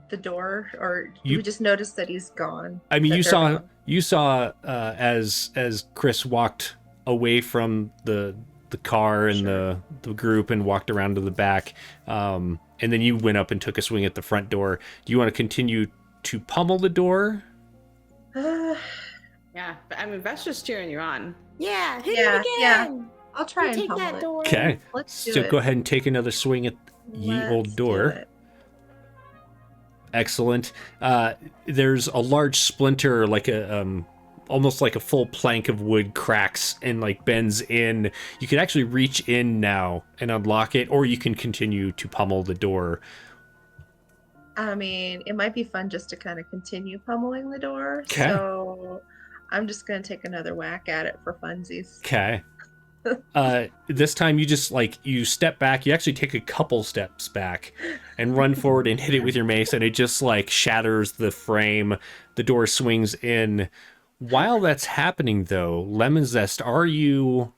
the door, or do we just notice that he's gone? I mean, that you saw as Chris walked away from the car and the group and walked around to the back, and then you went up and took a swing at the front door. Do you want to continue to pummel the door? Yeah, but I mean, Vestra's cheering you on. Yeah, hit Yeah, it again. yeah. I'll try You and take pummel that it. door. Okay, Let's do so it. go ahead and take another swing at ye old Let's do door. it. Excellent. There's a large splinter, like a almost like a full plank of wood, cracks and like bends in. You can actually reach in now and unlock it, or you can continue to pummel the door. I mean, it might be fun just to kind of continue pummeling the door. Okay. So I'm just going to take another whack at it for funsies. Okay. This time you just you step back. You actually take a couple steps back and run forward and hit it with your mace, and it just shatters the frame. The door swings in. While that's happening, though, Lemon Zest, are you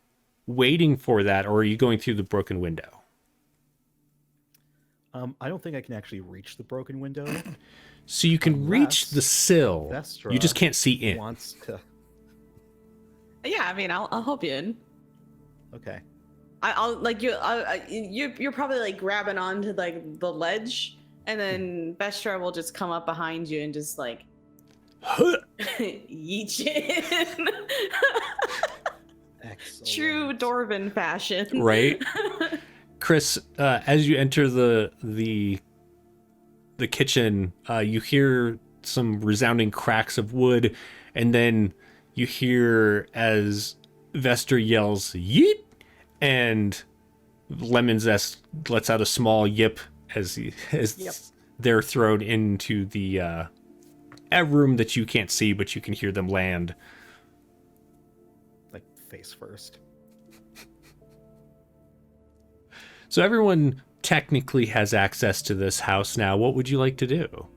waiting for that, or are you going through the broken window? I don't think I can actually reach the broken window. So you can reach the Unless sill. Vestra You just can't see in. wants to. Yeah, I mean, I'll help you in. Okay. I'll like you're probably like grabbing onto like the ledge, and then Vestra will just come up behind you and just like yeet you in. Excellent. True Dwarven fashion. Right. Chris, as you enter the kitchen, you hear some resounding cracks of wood, and then you hear as Vestra yells "yeet," and Lemon Zest lets out a small yip as they're thrown into the a room that you can't see, but you can hear them land. Like face first. So everyone technically has access to this house now. What would you like to do?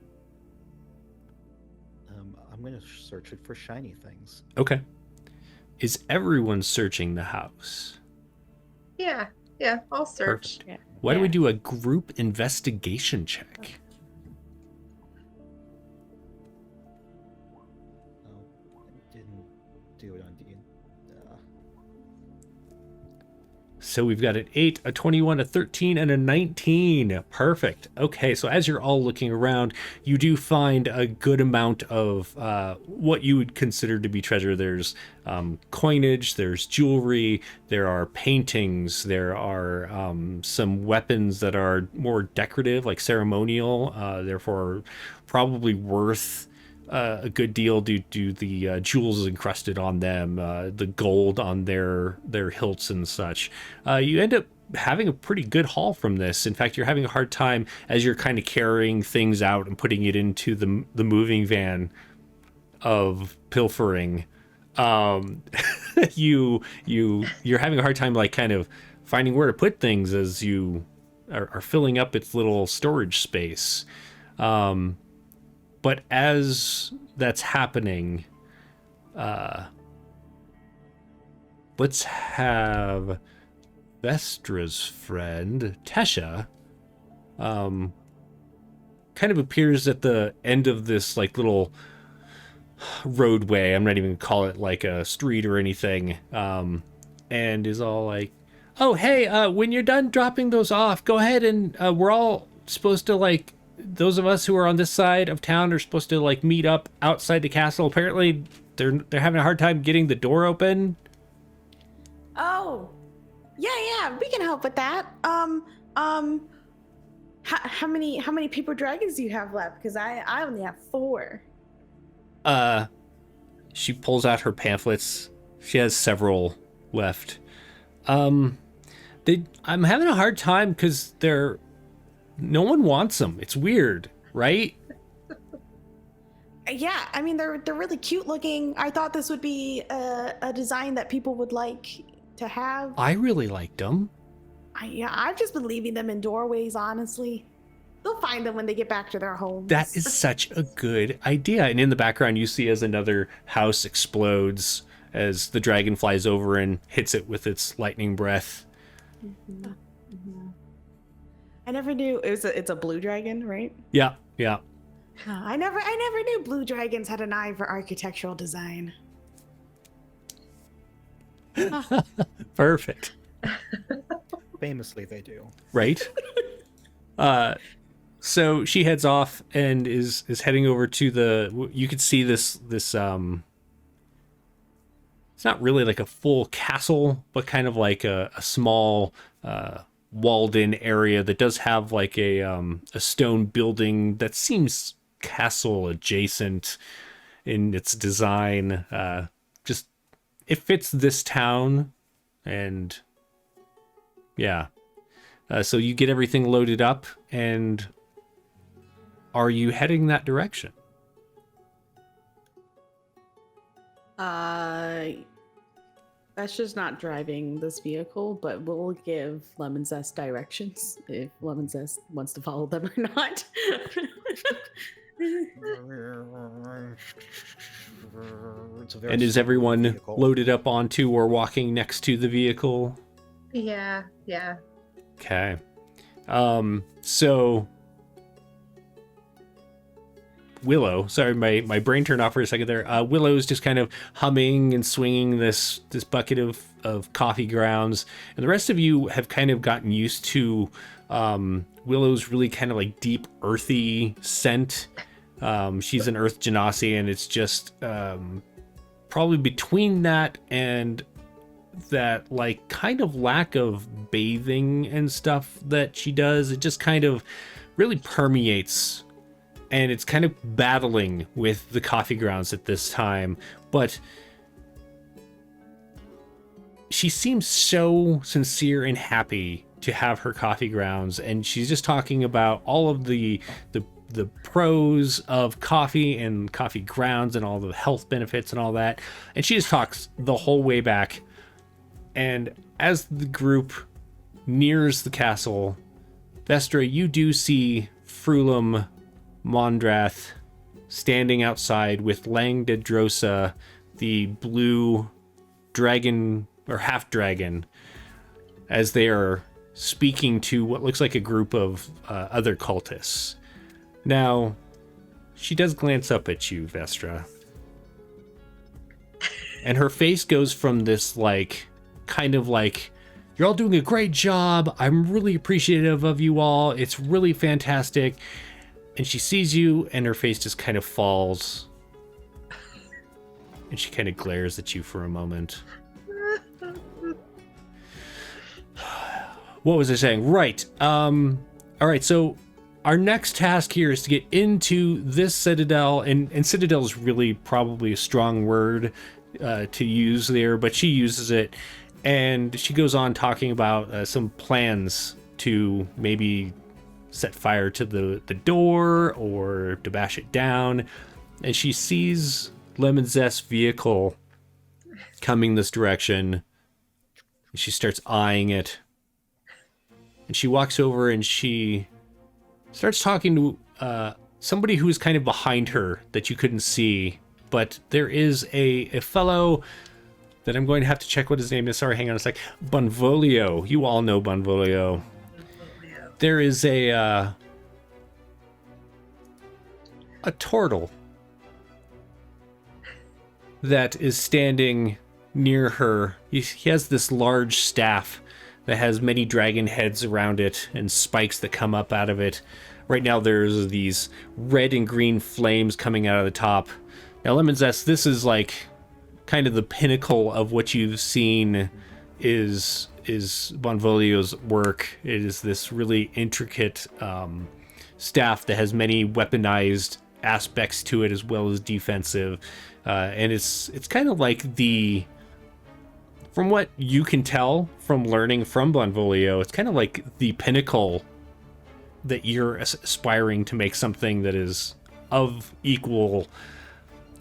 I'm gonna search it for shiny things. Okay. Is everyone searching the house? Yeah, I'll search. Perfect. Why don't we do a group investigation check? Oh, I didn't do it on D. So we've got an 8, a 21, a 13, and a 19. Perfect. Okay, so as you're all looking around, you do find a good amount of what you would consider to be treasure. There's coinage, there's jewelry, there are paintings, there are some weapons that are more decorative, like ceremonial, therefore probably worth a good deal due to the jewels encrusted on them, the gold on their hilts and such. You end up having a pretty good haul from this. In fact, you're having a hard time as you're kind of carrying things out and putting it into the moving van of pilfering. You're having a hard time like kind of finding where to put things as you are filling up its little storage space. But as that's happening, let's have Vestra's friend, Tesha, kind of appears at the end of this like little roadway. I'm not even gonna call it like a street or anything. And is all like, oh, hey, when you're done dropping those off, go ahead and we're all supposed to like, those of us who are on this side of town are supposed to like meet up outside the castle. Apparently they're having a hard time getting the door open. Oh, yeah, we can help with that. How many paper dragons do you have left? Because I only have 4. She pulls out her pamphlets. She has several left. I'm having a hard time because no one wants them. It's weird, right? Yeah, I mean they're really cute looking. I thought this would be a design that people would like to have. I really liked them. I've just been leaving them in doorways, honestly. They'll find them when they get back to their homes. That is such a good idea. And in the background, you see as another house explodes as the dragon flies over and hits it with its lightning breath. Mm-hmm. Mm-hmm. I never knew it's a blue dragon, right? Yeah. I never knew blue dragons had an eye for architectural design. Perfect. Famously, they do. Right? So she heads off and is heading over to you could see this it's not really like a full castle, but kind of like a small walled in area that does have like a stone building that seems castle adjacent in its design. Just it fits this town, and yeah. So you get everything loaded up, and are you heading that direction? That's just not driving this vehicle, but we'll give Lemon Zest directions if Lemon Zest wants to follow them or not. And is everyone loaded up onto or walking next to the vehicle? Yeah. Okay. So Willow, sorry, my brain turned off for a second there. Willow's just kind of humming and swinging this bucket of coffee grounds, and the rest of you have kind of gotten used to Willow's really kind of like deep earthy scent. She's an earth genasi, and it's just probably between that and that like kind of lack of bathing and stuff that she does, it just kind of really permeates, and it's kind of battling with the coffee grounds at this time. But she seems so sincere and happy to have her coffee grounds, and she's just talking about all of the pros of coffee and coffee grounds and all the health benefits and all that, and she just talks the whole way back. And as the group nears the castle, Vestra, you do see Frulum Mondrath standing outside with Lang Dedrosa, the blue dragon or half dragon, as they are speaking to what looks like a group of other cultists. Now, she does glance up at you, Vestra, and her face goes from this like kind of like, you're all doing a great job, I'm really appreciative of you all, it's really fantastic, and she sees you and her face just kind of falls, and she kind of glares at you for a moment. What was I saying? Right. All right, so our next task here is to get into this citadel, and citadel is really probably a strong word to use there, but she uses it. And she goes on talking about some plans to maybe set fire to the door or to bash it down. And she sees Lemon Zest's vehicle coming this direction. And she starts eyeing it. And she walks over and she starts talking to somebody who is kind of behind her that you couldn't see. But there is a fellow that I'm going to have to check what his name is. Sorry, hang on a sec. Bonvolio. You all know Bonvolio. There is a turtle that is standing near her. He has this large staff that has many dragon heads around it and spikes that come up out of it. Right now there's these red and green flames coming out of the top. Now, Lemon Zest, this is like kind of the pinnacle of what you've seen is Bonvolio's work. It is this really intricate staff that has many weaponized aspects to it as well as defensive, and it's kind of like from what you can tell from learning from Bonvolio, it's kind of like the pinnacle that you're aspiring to make something that is of equal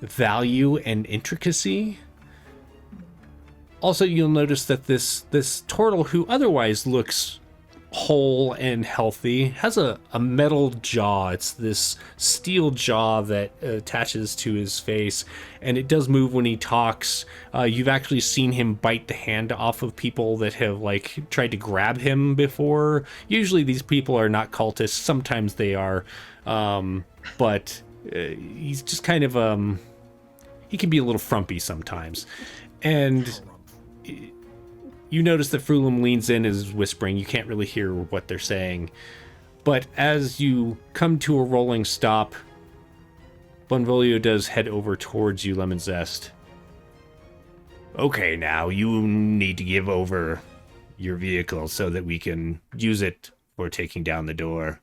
value and intricacy. Also, you'll notice that this turtle, who otherwise looks whole and healthy, has a metal jaw. It's this steel jaw that attaches to his face, and it does move when he talks. You've actually seen him bite the hand off of people that have like tried to grab him before. Usually these people are not cultists, sometimes they are, but he's just kind of he can be a little frumpy sometimes. And you notice that Frulum leans in and is whispering. You can't really hear what they're saying. But as you come to a rolling stop, Bonvolio does head over towards you, Lemon Zest. Okay, now you need to give over your vehicle so that we can use it for taking down the door.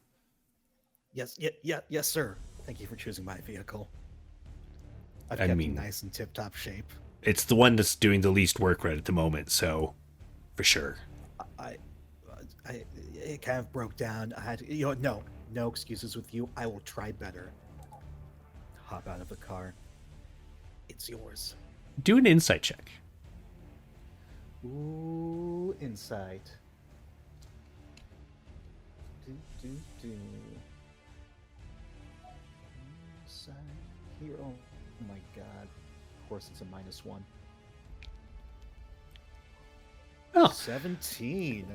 Yes, yes, sir. Thank you for choosing my vehicle. I've kept it nice and tip-top shape. It's the one that's doing the least work right at the moment, so for sure. It kind of broke down. I had to, no excuses with you. I will try better. Hop out of the car. It's yours. Do an insight check. Ooh, insight. Insight here. Oh my god. Of course it's a -1. Oh. 17.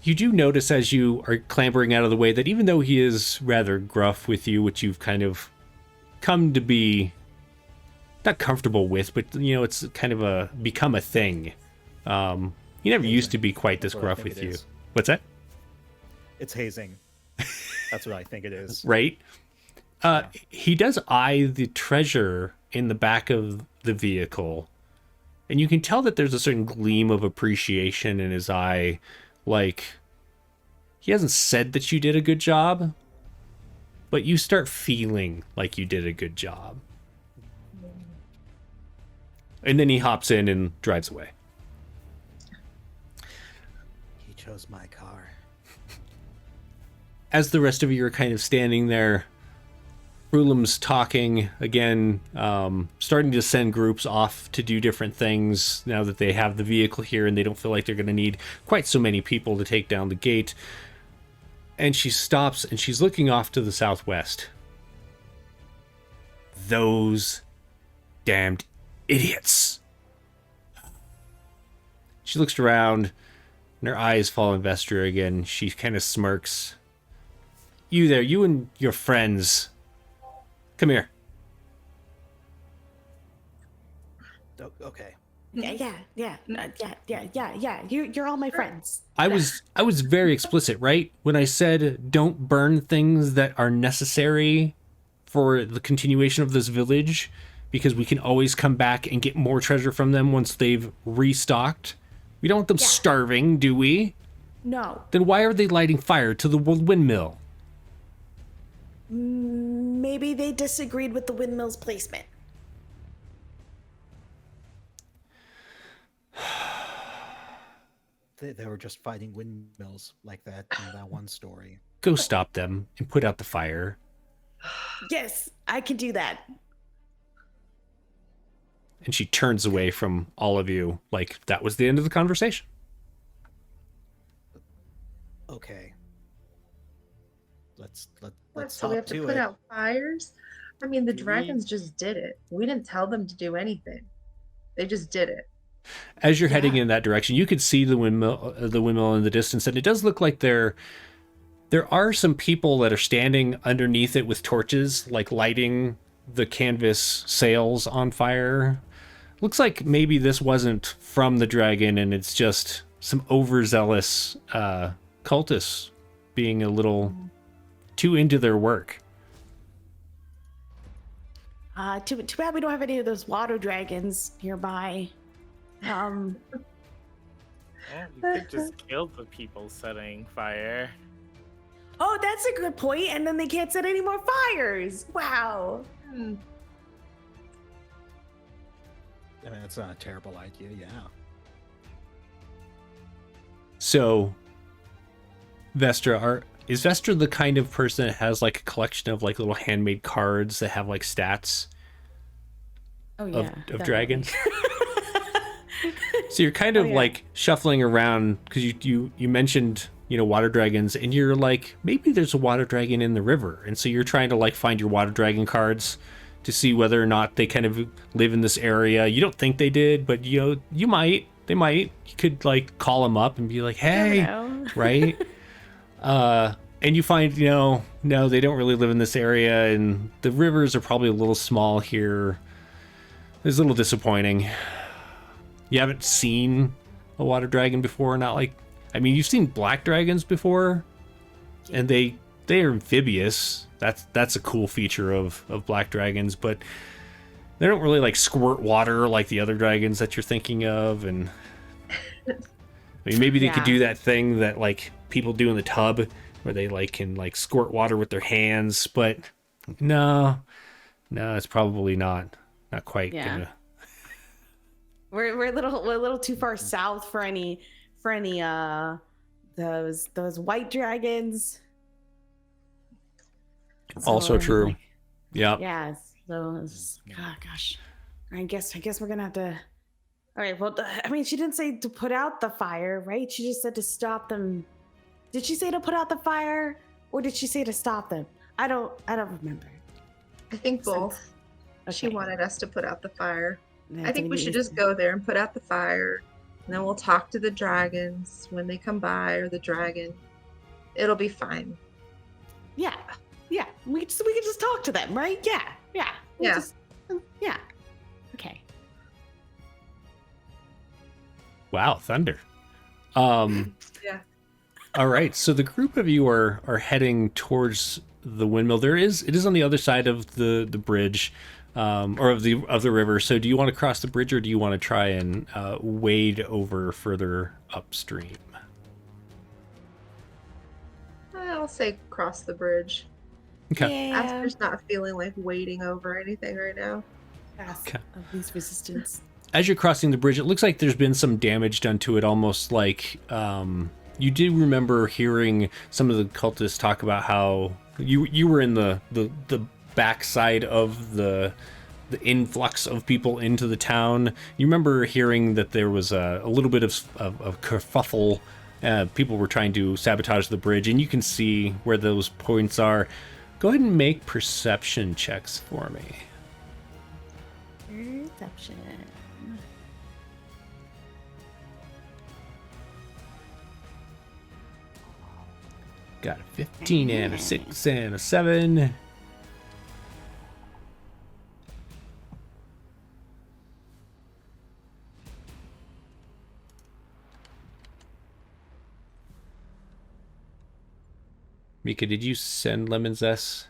You do notice as you are clambering out of the way that even though he is rather gruff with you, which you've kind of come to be not comfortable with, but it's kind of become a thing. He never used to be quite this That's what I gruff think with it you. is. What's that? It's hazing. That's what I think it is. Right? He does eye the treasure in the back of the vehicle, and you can tell that there's a certain gleam of appreciation in his eye. Like, he hasn't said that you did a good job, but you start feeling like you did a good job. And then he hops in and drives away. He chose my car. As the rest of you are kind of standing there, Rulim's talking again, starting to send groups off to do different things now that they have the vehicle here and they don't feel like they're going to need quite so many people to take down the gate. And she stops and she's looking off to the southwest. Those damned idiots. She looks around and her eyes fall on Vestra again. She kind of smirks. You there, you and your friends. Come here. Okay. Yeah. You're all my friends. I was very explicit, right? When I said don't burn things that are necessary for the continuation of this village, because we can always come back and get more treasure from them once they've restocked. We don't want them starving, do we? No. Then why are they lighting fire to the windmill? Maybe they disagreed with the windmill's placement. They were just fighting windmills like that in that one story. Go stop them and put out the fire. Yes, I can do that. And she turns away from all of you like that was the end of the conversation. Okay. Let's So we have to put out fires? I mean, the dragons just did it. We didn't tell them to do anything. They just did it. As you're heading in that direction, you could see the windmill in the distance, and it does look like there are some people that are standing underneath it with torches, like lighting the canvas sails on fire. Looks like maybe this wasn't from the dragon, and it's just some overzealous cultists being a little too into their work. Too bad we don't have any of those water dragons nearby. Well, you could just kill the people setting fire. Oh, that's a good point. And then they can't set any more fires. Wow. I mean, that's not a terrible idea, yeah. So, Vestra, is Vestra the kind of person that has like a collection of like little handmade cards that have like stats of dragons? So you're kind of like shuffling around because you mentioned water dragons, and you're like, maybe there's a water dragon in the river, and so you're trying to like find your water dragon cards to see whether or not they kind of live in this area. You don't think they did, but they might. You could like call them up and be like, hey, right? And you find no, they don't really live in this area, and the rivers are probably a little small here. It's a little disappointing. You haven't seen a water dragon before, not like, I mean, you've seen black dragons before, and they are amphibious. That's a cool feature of black dragons, but they don't really like squirt water like the other dragons that you're thinking of. And I mean, maybe they could do that thing that like people do in the tub where they like can like squirt water with their hands, but no, it's probably not quite gonna. We're a little too far south for any those white dragons. Also true. Like, yeah. Yeah. So gosh, I guess we're gonna have to. All right. Well, I mean, she didn't say to put out the fire, right? She just said to stop them. Did she say to put out the fire, or did she say to stop them? I don't remember. I think both. Okay. She wanted us to put out the fire. Yeah, I think we should just go there and put out the fire, And then we'll talk to the dragons when they come by, or the dragon. It'll be fine. Yeah. Yeah. We can just talk to them, right? Yeah. Yeah. Yeah. Yeah. Okay. Wow, thunder. Yeah. All right, so the group of you are heading towards the windmill. It is on the other side of the bridge, or of the river. So do you want to cross the bridge, or do you want to try and wade over further upstream? I'll say cross the bridge. Okay. Yeah. Asper's not feeling like wading over anything right now. Okay. Of least resistance. As you're crossing the bridge, it looks like there's been some damage done to it, almost like you do remember hearing some of the cultists talk about how you were in the backside of the influx of people into the town. You remember hearing that there was a little bit of kerfuffle. People were trying to sabotage the bridge, and you can see where those points are. Go ahead and make perception checks for me. Perception. Got a 15 and a 6 and a 7. Mika, did you send lemon zest?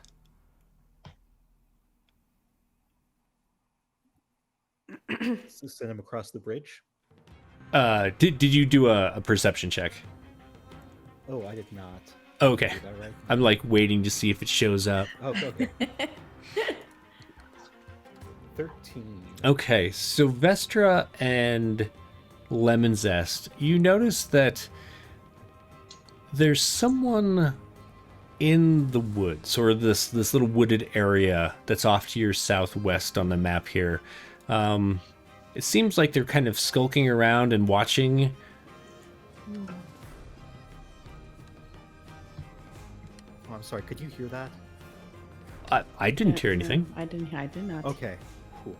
Send him across the bridge. Did you do a perception check? Oh, I did not. Okay. Is that right? I'm like waiting to see if it shows up. Oh, okay. 13. Okay, so Vestra and Lemon Zest, you notice that there's someone in the woods, or this little wooded area that's off to your southwest on the map here. It seems like they're kind of skulking around and watching. Oh, I'm sorry. Could you hear that? I didn't hear anything. I did not. Okay, cool.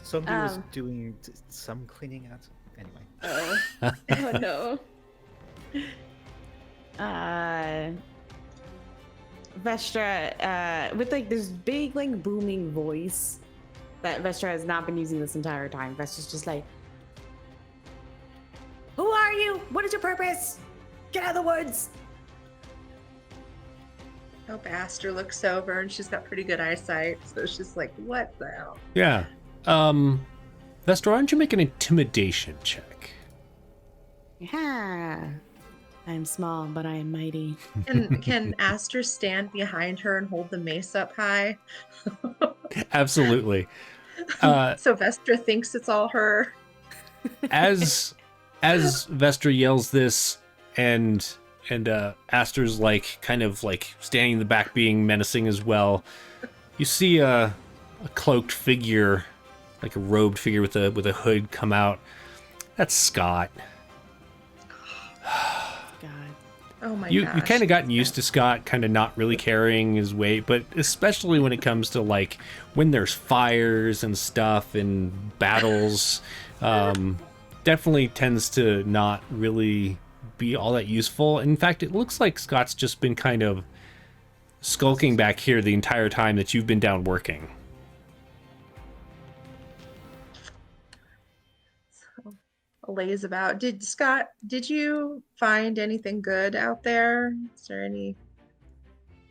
Somebody was doing some cleaning out. Anyway. Oh no. Vestra, with like this big like booming voice that Vestra has not been using this entire time. Vestra's just like, "Who are you? What is your purpose? Get out of the woods!" Hope Aster looks over, and she's got pretty good eyesight, so she's like, what the hell? Yeah. Vestra, why don't you make an intimidation check? Yeah. I am small, but I am mighty. And can Aster stand behind her and hold the mace up high? Absolutely. So Vestra thinks it's all her. As Vestra yells this, and Aster's like kind of like standing in the back being menacing as well, you see a cloaked figure, like a robed figure with a hood come out. That's Scott. God. Oh my You gosh. kind of gotten used to Scott kind of not really carrying his weight, but especially when it comes to like when there's fires and stuff and battles, definitely tends to not really be all that useful. In fact, it looks like Scott's just been kind of skulking back here the entire time that you've been down working. Lays about. Did you find anything good out there? Is there any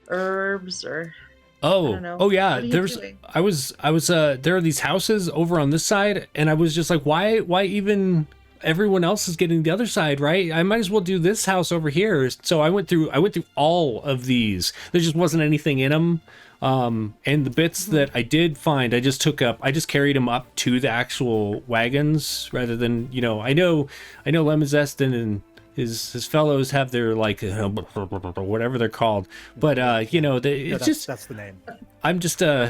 herbs or I don't know. Oh yeah, What are you there's doing? I was there are these houses over on this side, and I was just like, why even everyone else is getting the other side, right? I might as well do this house over here. So I went through all of these. There just wasn't anything in them. And the bits that I did find, I just carried them up to the actual wagons rather than, I know Lemon Zest and his fellows have their like whatever they're called, but That's the name. I'm just I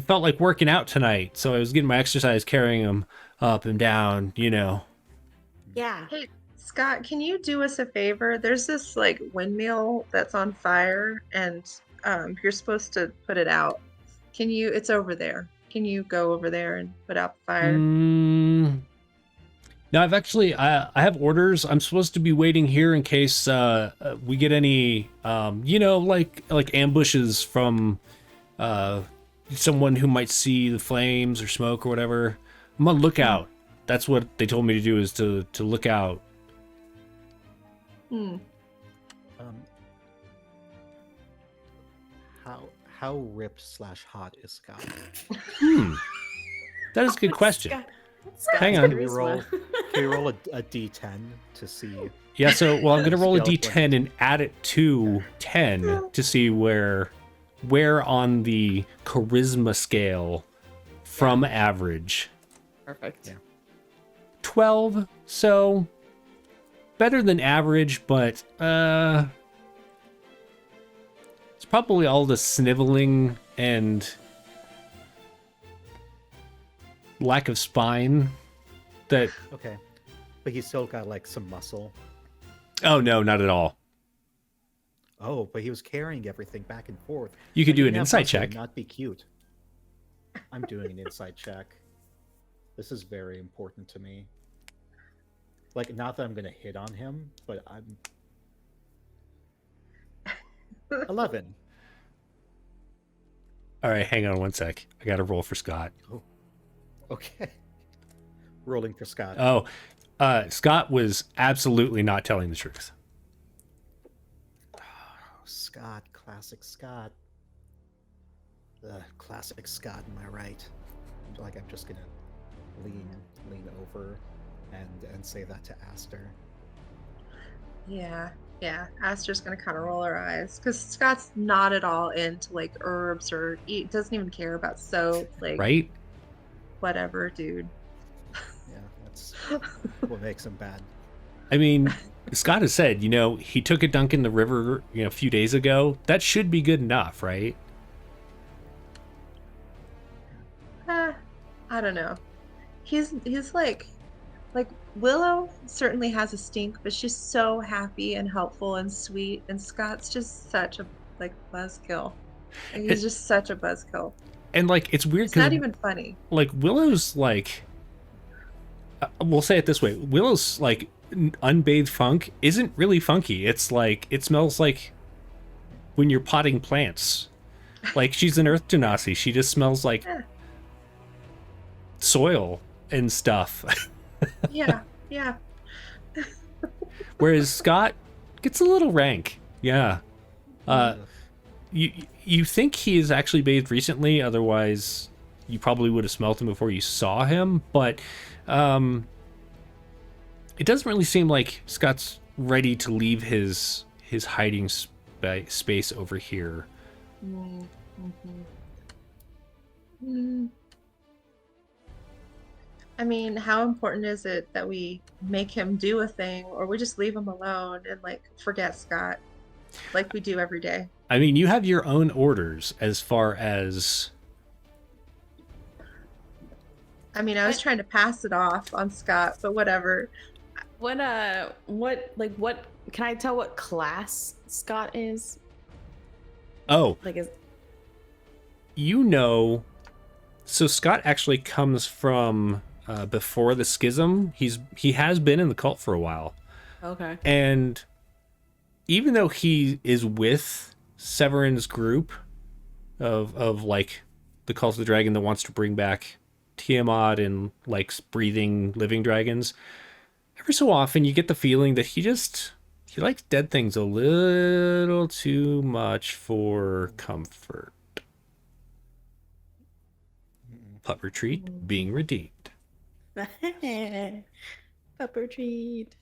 felt like working out tonight, so I was getting my exercise carrying them up and down, Yeah. Hey, Scott, can you do us a favor? There's this like windmill that's on fire, and you're supposed to put it out. It's over there. Can you go over there and put out the fire? Now I've actually I have orders. I'm supposed to be waiting here in case we get any like ambushes from someone who might see the flames or smoke or whatever. I'm on lookout. That's what they told me to do, is to look out. Hmm. How ripped/hot is Scott? That is a good question. Hang Can on. we roll? Can we roll a d10 to see? Yeah, so well, I'm gonna roll a Skeleton. d10 and add it to 10 to see where on the charisma scale from average. Perfect. Yeah. 12, so better than average, but it's probably all the sniveling and lack of spine that. Okay, but he's still got like some muscle. Oh no, not at all. Oh, but he was carrying everything back and forth. You could Like, do he an didn't have insight muscle, check. Not be cute. I'm doing an insight check. This is very important to me. Like, not that I'm gonna hit on him, but I'm 11. All right, hang on one sec. I got to roll for Scott. Okay. Rolling for Scott. Oh, Scott was absolutely not telling the truth. Scott, classic Scott. Classic Scott, am I right? I feel like I'm just gonna lean over and say that to Aster. Yeah. Aster's gonna kind of roll her eyes because Scott's not at all into like herbs or doesn't even care about soap. Like, Right? whatever, dude. Yeah, that's what makes him bad. I mean, Scott has said, he took a dunk in the river, a few days ago. That should be good enough, right? I don't know. He's like Willow certainly has a stink, but she's so happy and helpful and sweet, and Scott's just such a like buzzkill. Like, he's just such a buzzkill. And like, it's weird It's not because even funny. like Willow's like, we'll say it this way: Willow's like unbathed funk isn't really funky. It's like it smells like when you're potting plants. Like, she's an earth genasi. She just smells like soil and stuff. Yeah. Whereas Scott gets a little rank. Yeah. You think he is actually bathed recently, otherwise you probably would have smelt him before you saw him, but it doesn't really seem like Scott's ready to leave his hiding space over here. I mean, how important is it that we make him do a thing, or we just leave him alone and like forget Scott, like we do every day? I mean, you have your own orders as far as... I mean, I was trying to pass it off on Scott, but whatever. What can I tell what class Scott is? Oh, Like, is so Scott actually comes from before the schism. He has been in the cult for a while. okay. And even though he is with Severin's group of like the Cult of the Dragon that wants to bring back Tiamat and like breathing living dragons, every so often you get the feeling that he likes dead things a little too much for comfort. Pup retreat being redeemed. Pepper treat.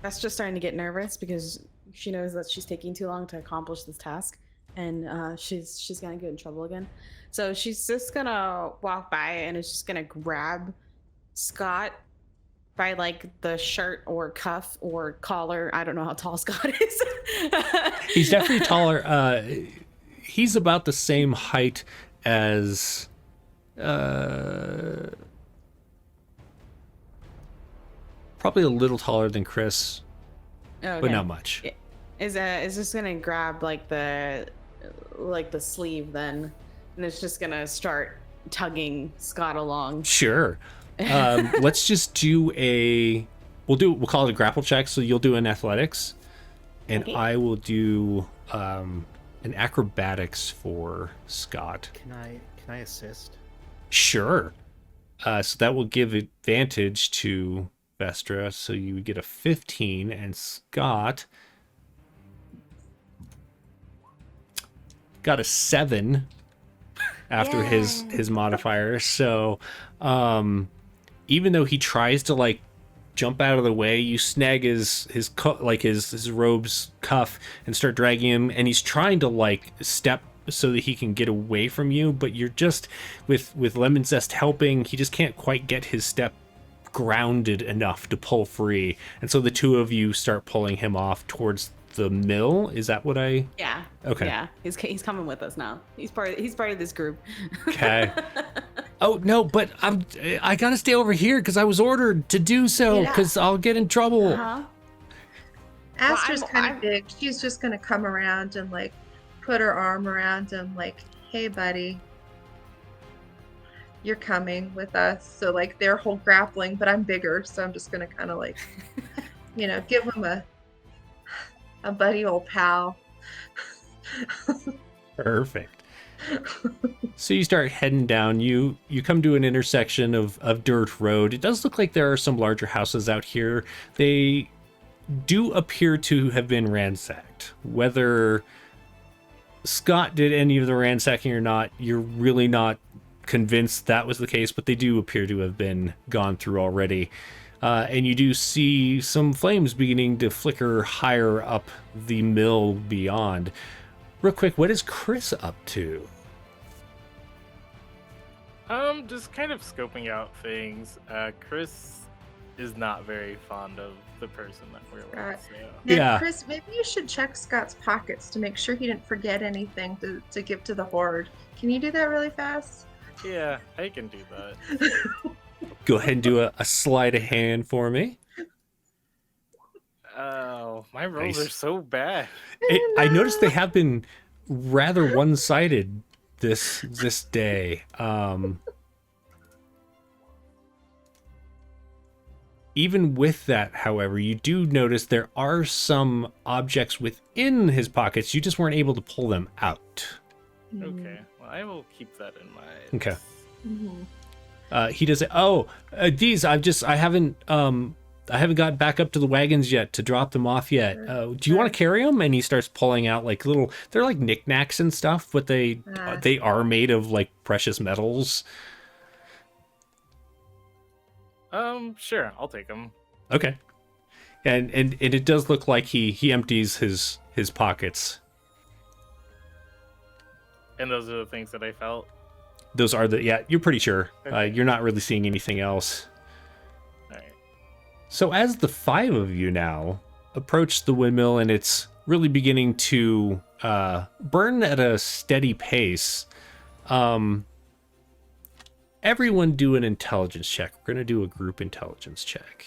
That's just starting to get nervous because she knows that she's taking too long to accomplish this task, and she's gonna get in trouble again. So she's just gonna walk by and is just gonna grab Scott by like the shirt or cuff or collar. I don't know how tall Scott is. He's definitely taller. He's about the same height as probably a little taller than Chris, Okay. but not much. Is just gonna grab like the sleeve then, and it's just gonna start tugging Scott along. Sure. Let's just do we'll call it a grapple check. So you'll do an athletics, and Okay. I will do an acrobatics for Scott. Can I assist? Sure. So that will give advantage to Vestra. So you would get a 15, and Scott got a 7 after his modifier. So even though he tries to like jump out of the way, you snag his robe's cuff and start dragging him, and he's trying to like step so that he can get away from you, but you're just with Lemon Zest helping, he just can't quite get his step grounded enough to pull free, and so the two of you start pulling him off towards the mill. Is that what I? Yeah. Okay. Yeah, he's coming with us now. He's part of this group. Okay. Oh no, but I gotta stay over here because I was ordered to do so Yeah. because I'll get in trouble. Uh-huh. Astra's I'm- kind I'm- of big. She's just gonna come around and like put her arm around him, like, "Hey, buddy, you're coming with us." So like they're whole grappling, but I'm bigger, so I'm just gonna kind of like, give him a buddy old pal. Perfect. So you start heading down. You come to an intersection of dirt road. It does look like there are some larger houses out here. They do appear to have been ransacked. Whether Scott did any of the ransacking or not, you're really not convinced that was the case, but they do appear to have been gone through already. And you do see some flames beginning to flicker higher up the mill beyond. Real quick, what is Chris up to? Just kind of scoping out things. Chris is not very fond of the person that we're with. Right. So. Now, Yeah. Chris, maybe you should check Scott's pockets to make sure he didn't forget anything to give to the Hoard. Can you do that really fast? Yeah, I can do that. Go ahead and do a sleight of hand for me. Oh, my rolls Nice. are so bad. I noticed they have been rather one-sided this day. Even with that, however, you do notice there are some objects within his pockets. You just weren't able to pull them out. Okay, well, I will keep that in mind. Okay. Mhm. He does it. Oh, these I haven't gotten back up to the wagons yet to drop them off yet. Do you want to carry them? And he starts pulling out like they're like knickknacks and stuff, but they are made of like precious metals. Sure, I'll take them. Okay. And it does look like he empties his pockets. And those are the things that I felt. Those are you're pretty sure. Okay. You're not really seeing anything else. All right. So as the 5 of you now approach the windmill and it's really beginning to burn at a steady pace, everyone do an intelligence check. We're going to do a group intelligence check.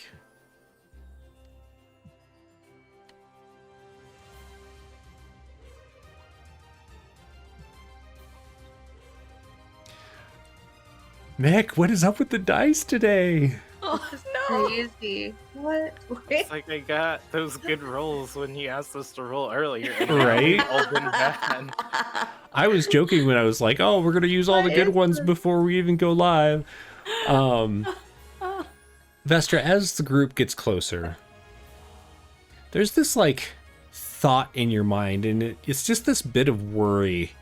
Mick, what is up with the dice today? Oh no! Crazy. What? It's like I got those good rolls when he asked us to roll earlier. And Right? now they've all been bad. I was joking when I was like, oh, we're going to use all the What good is ones this? before we even go live. Vestra, as the group gets closer, there's this like thought in your mind, and it's just this bit of worry.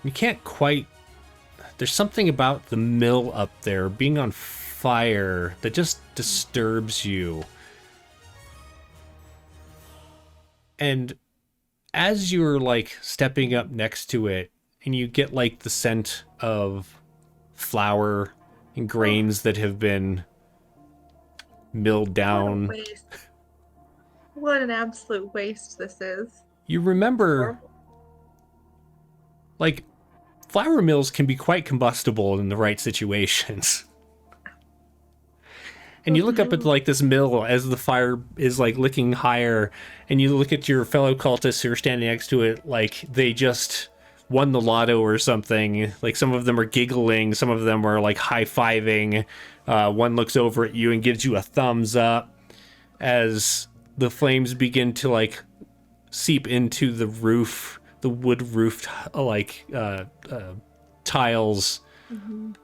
You can't quite. There's something about the mill up there being on fire that just disturbs you. And as you're like stepping up next to it, and you get like the scent of flour and grains that have been milled What a down, waste. What an absolute waste this is. you remember like flour mills can be quite combustible in the right situations. And you look up at like this mill as the fire is like licking higher, and you look at your fellow cultists who are standing next to it, like they just won the lotto or something. Like some of them are giggling, some of them are like high-fiving. One looks over at you and gives you a thumbs up as the flames begin to like seep into the roof, the wood roofed tiles. Mhm.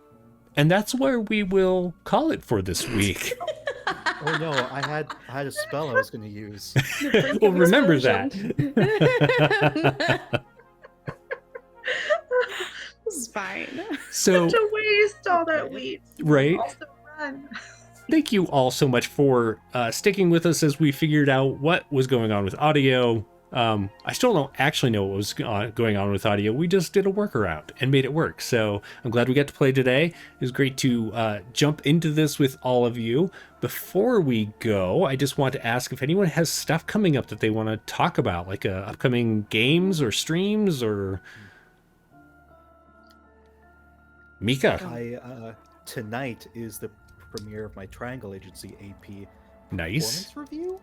And that's where we will call it for this week. Oh no, I had a spell I was going to use. The brink Well, of remember explosion. that. This is fine. So, Such a waste, all that wheat. right? Also run. Thank you all so much for sticking with us as we figured out what was going on with audio. I still don't actually know what was going on with audio. We just did a workaround and made it work. So I'm glad we got to play today. It was great to jump into this with all of you. Before we go, I just want to ask if anyone has stuff coming up that they want to talk about, like upcoming games or streams or... Mika. Tonight is the premiere of my Triangle Agency AP Nice. performance review,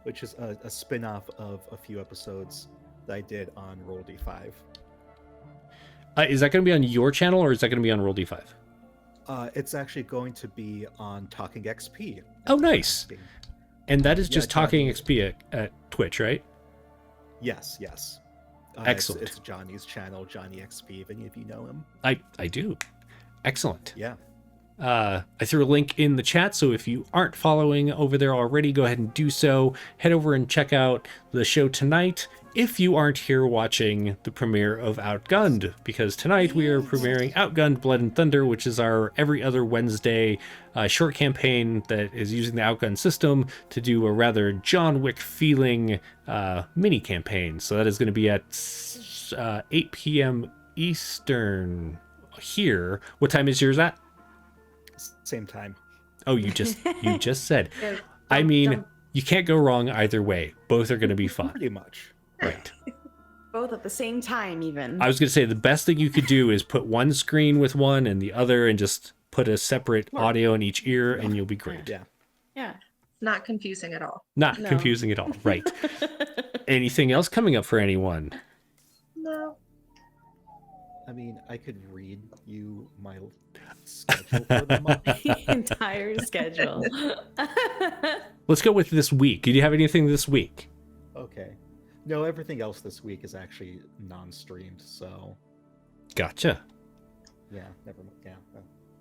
which is a spin-off of a few episodes that I did on Roll D5. Is that going to be on your channel or is that going to be on Roll D5? It's actually going to be on Talking XP. Oh, nice. And that is Yeah, just Talking XP at Twitch, right? Yes, yes. Excellent. It's Johnny's channel, Johnny XP, if any of you know him. I do. Excellent. Yeah. I threw a link in the chat, so if you aren't following over there already, go ahead and do so. Head over and check out the show tonight if you aren't here watching the premiere of Outgunned, because tonight we are premiering Outgunned Blood and Thunder, which is our every other Wednesday short campaign that is using the Outgunned system to do a rather John Wick feeling mini campaign. So that is going to be at 8 p.m. Eastern here. What time is yours at? Same time. Oh, you just said. Yeah, I don't- mean, don't- you can't go wrong either way. Both are going to be fun. Pretty much. Right. both at the same time, even. I was going to say the best thing you could do is put one screen with one and the other and just put a separate audio in each ear and you'll be great. Yeah. Yeah. Not confusing at all. Not No. confusing at all. Right. Anything else coming up for anyone? No. I mean, I could read you my schedule for the month. The entire schedule. Let's go with this week. Did you have anything this week? Okay. No, everything else this week is actually non-streamed, so Gotcha. yeah, never mind. Yeah.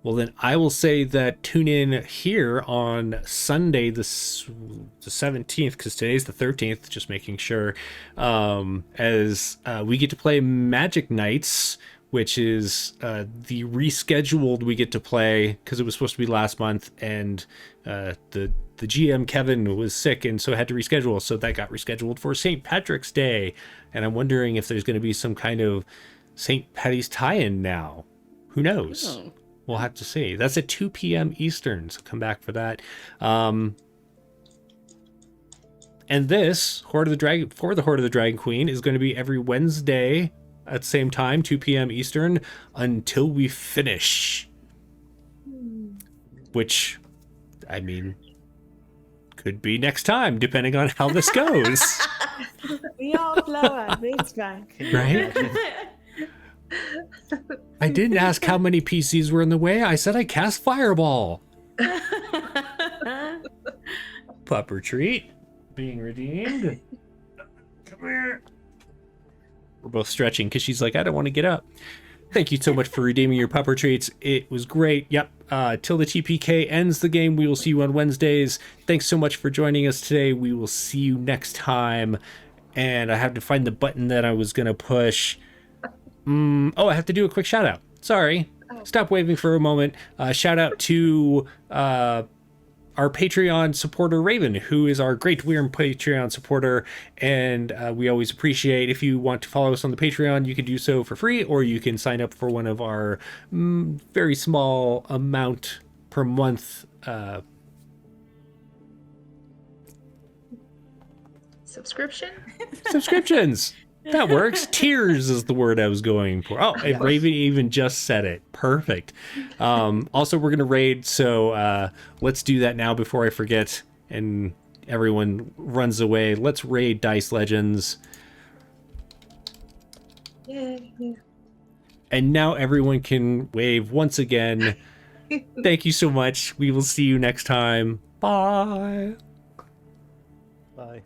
Well, then I will say that tune in here on Sunday, the 17th, because today's the 13th, just making sure, as we get to play Magic Nights, which is the rescheduled we get to play because it was supposed to be last month, and the GM, Kevin, was sick, and so had to reschedule, so that got rescheduled for St. Patrick's Day, and I'm wondering if there's going to be some kind of St. Patty's tie-in now. Who knows? Oh. We'll have to see. That's at 2 p.m. Eastern, so come back for that. And this, Hoard of the Dragon, for the Hoard of the Dragon Queen, is going to be every Wednesday at the same time, 2 p.m. Eastern, until we finish. Which, I mean, could be next time, depending on how this goes. We all blow up. It's fine. Can you Right? imagine? I didn't ask how many PCs were in the way. I said I cast Fireball. Pupper treat being redeemed. Come here. We're both stretching because she's like, I don't want to get up. Thank you so much for redeeming your pupper treats. It was great. Yep. Till the TPK ends the game, we will see you on Wednesdays. Thanks so much for joining us today. We will see you next time. And I have to find the button that I was going to push. Oh, I have to do a quick shout out. Sorry. Stop waving for a moment. Shout out to our Patreon supporter, Raven, who is our great Weird Patreon supporter. And we always appreciate if you want to follow us on the Patreon, you can do so for free, or you can sign up for one of our very small amount per month. Subscriptions. That works. Tiers is the word I was going for. Oh, and Raven even just said it. Perfect. Also, we're going to raid, so let's do that now before I forget and everyone runs away. Let's raid Dice Legends. Yay. And now everyone can wave once again. Thank you so much. We will see you next time. Bye. Bye.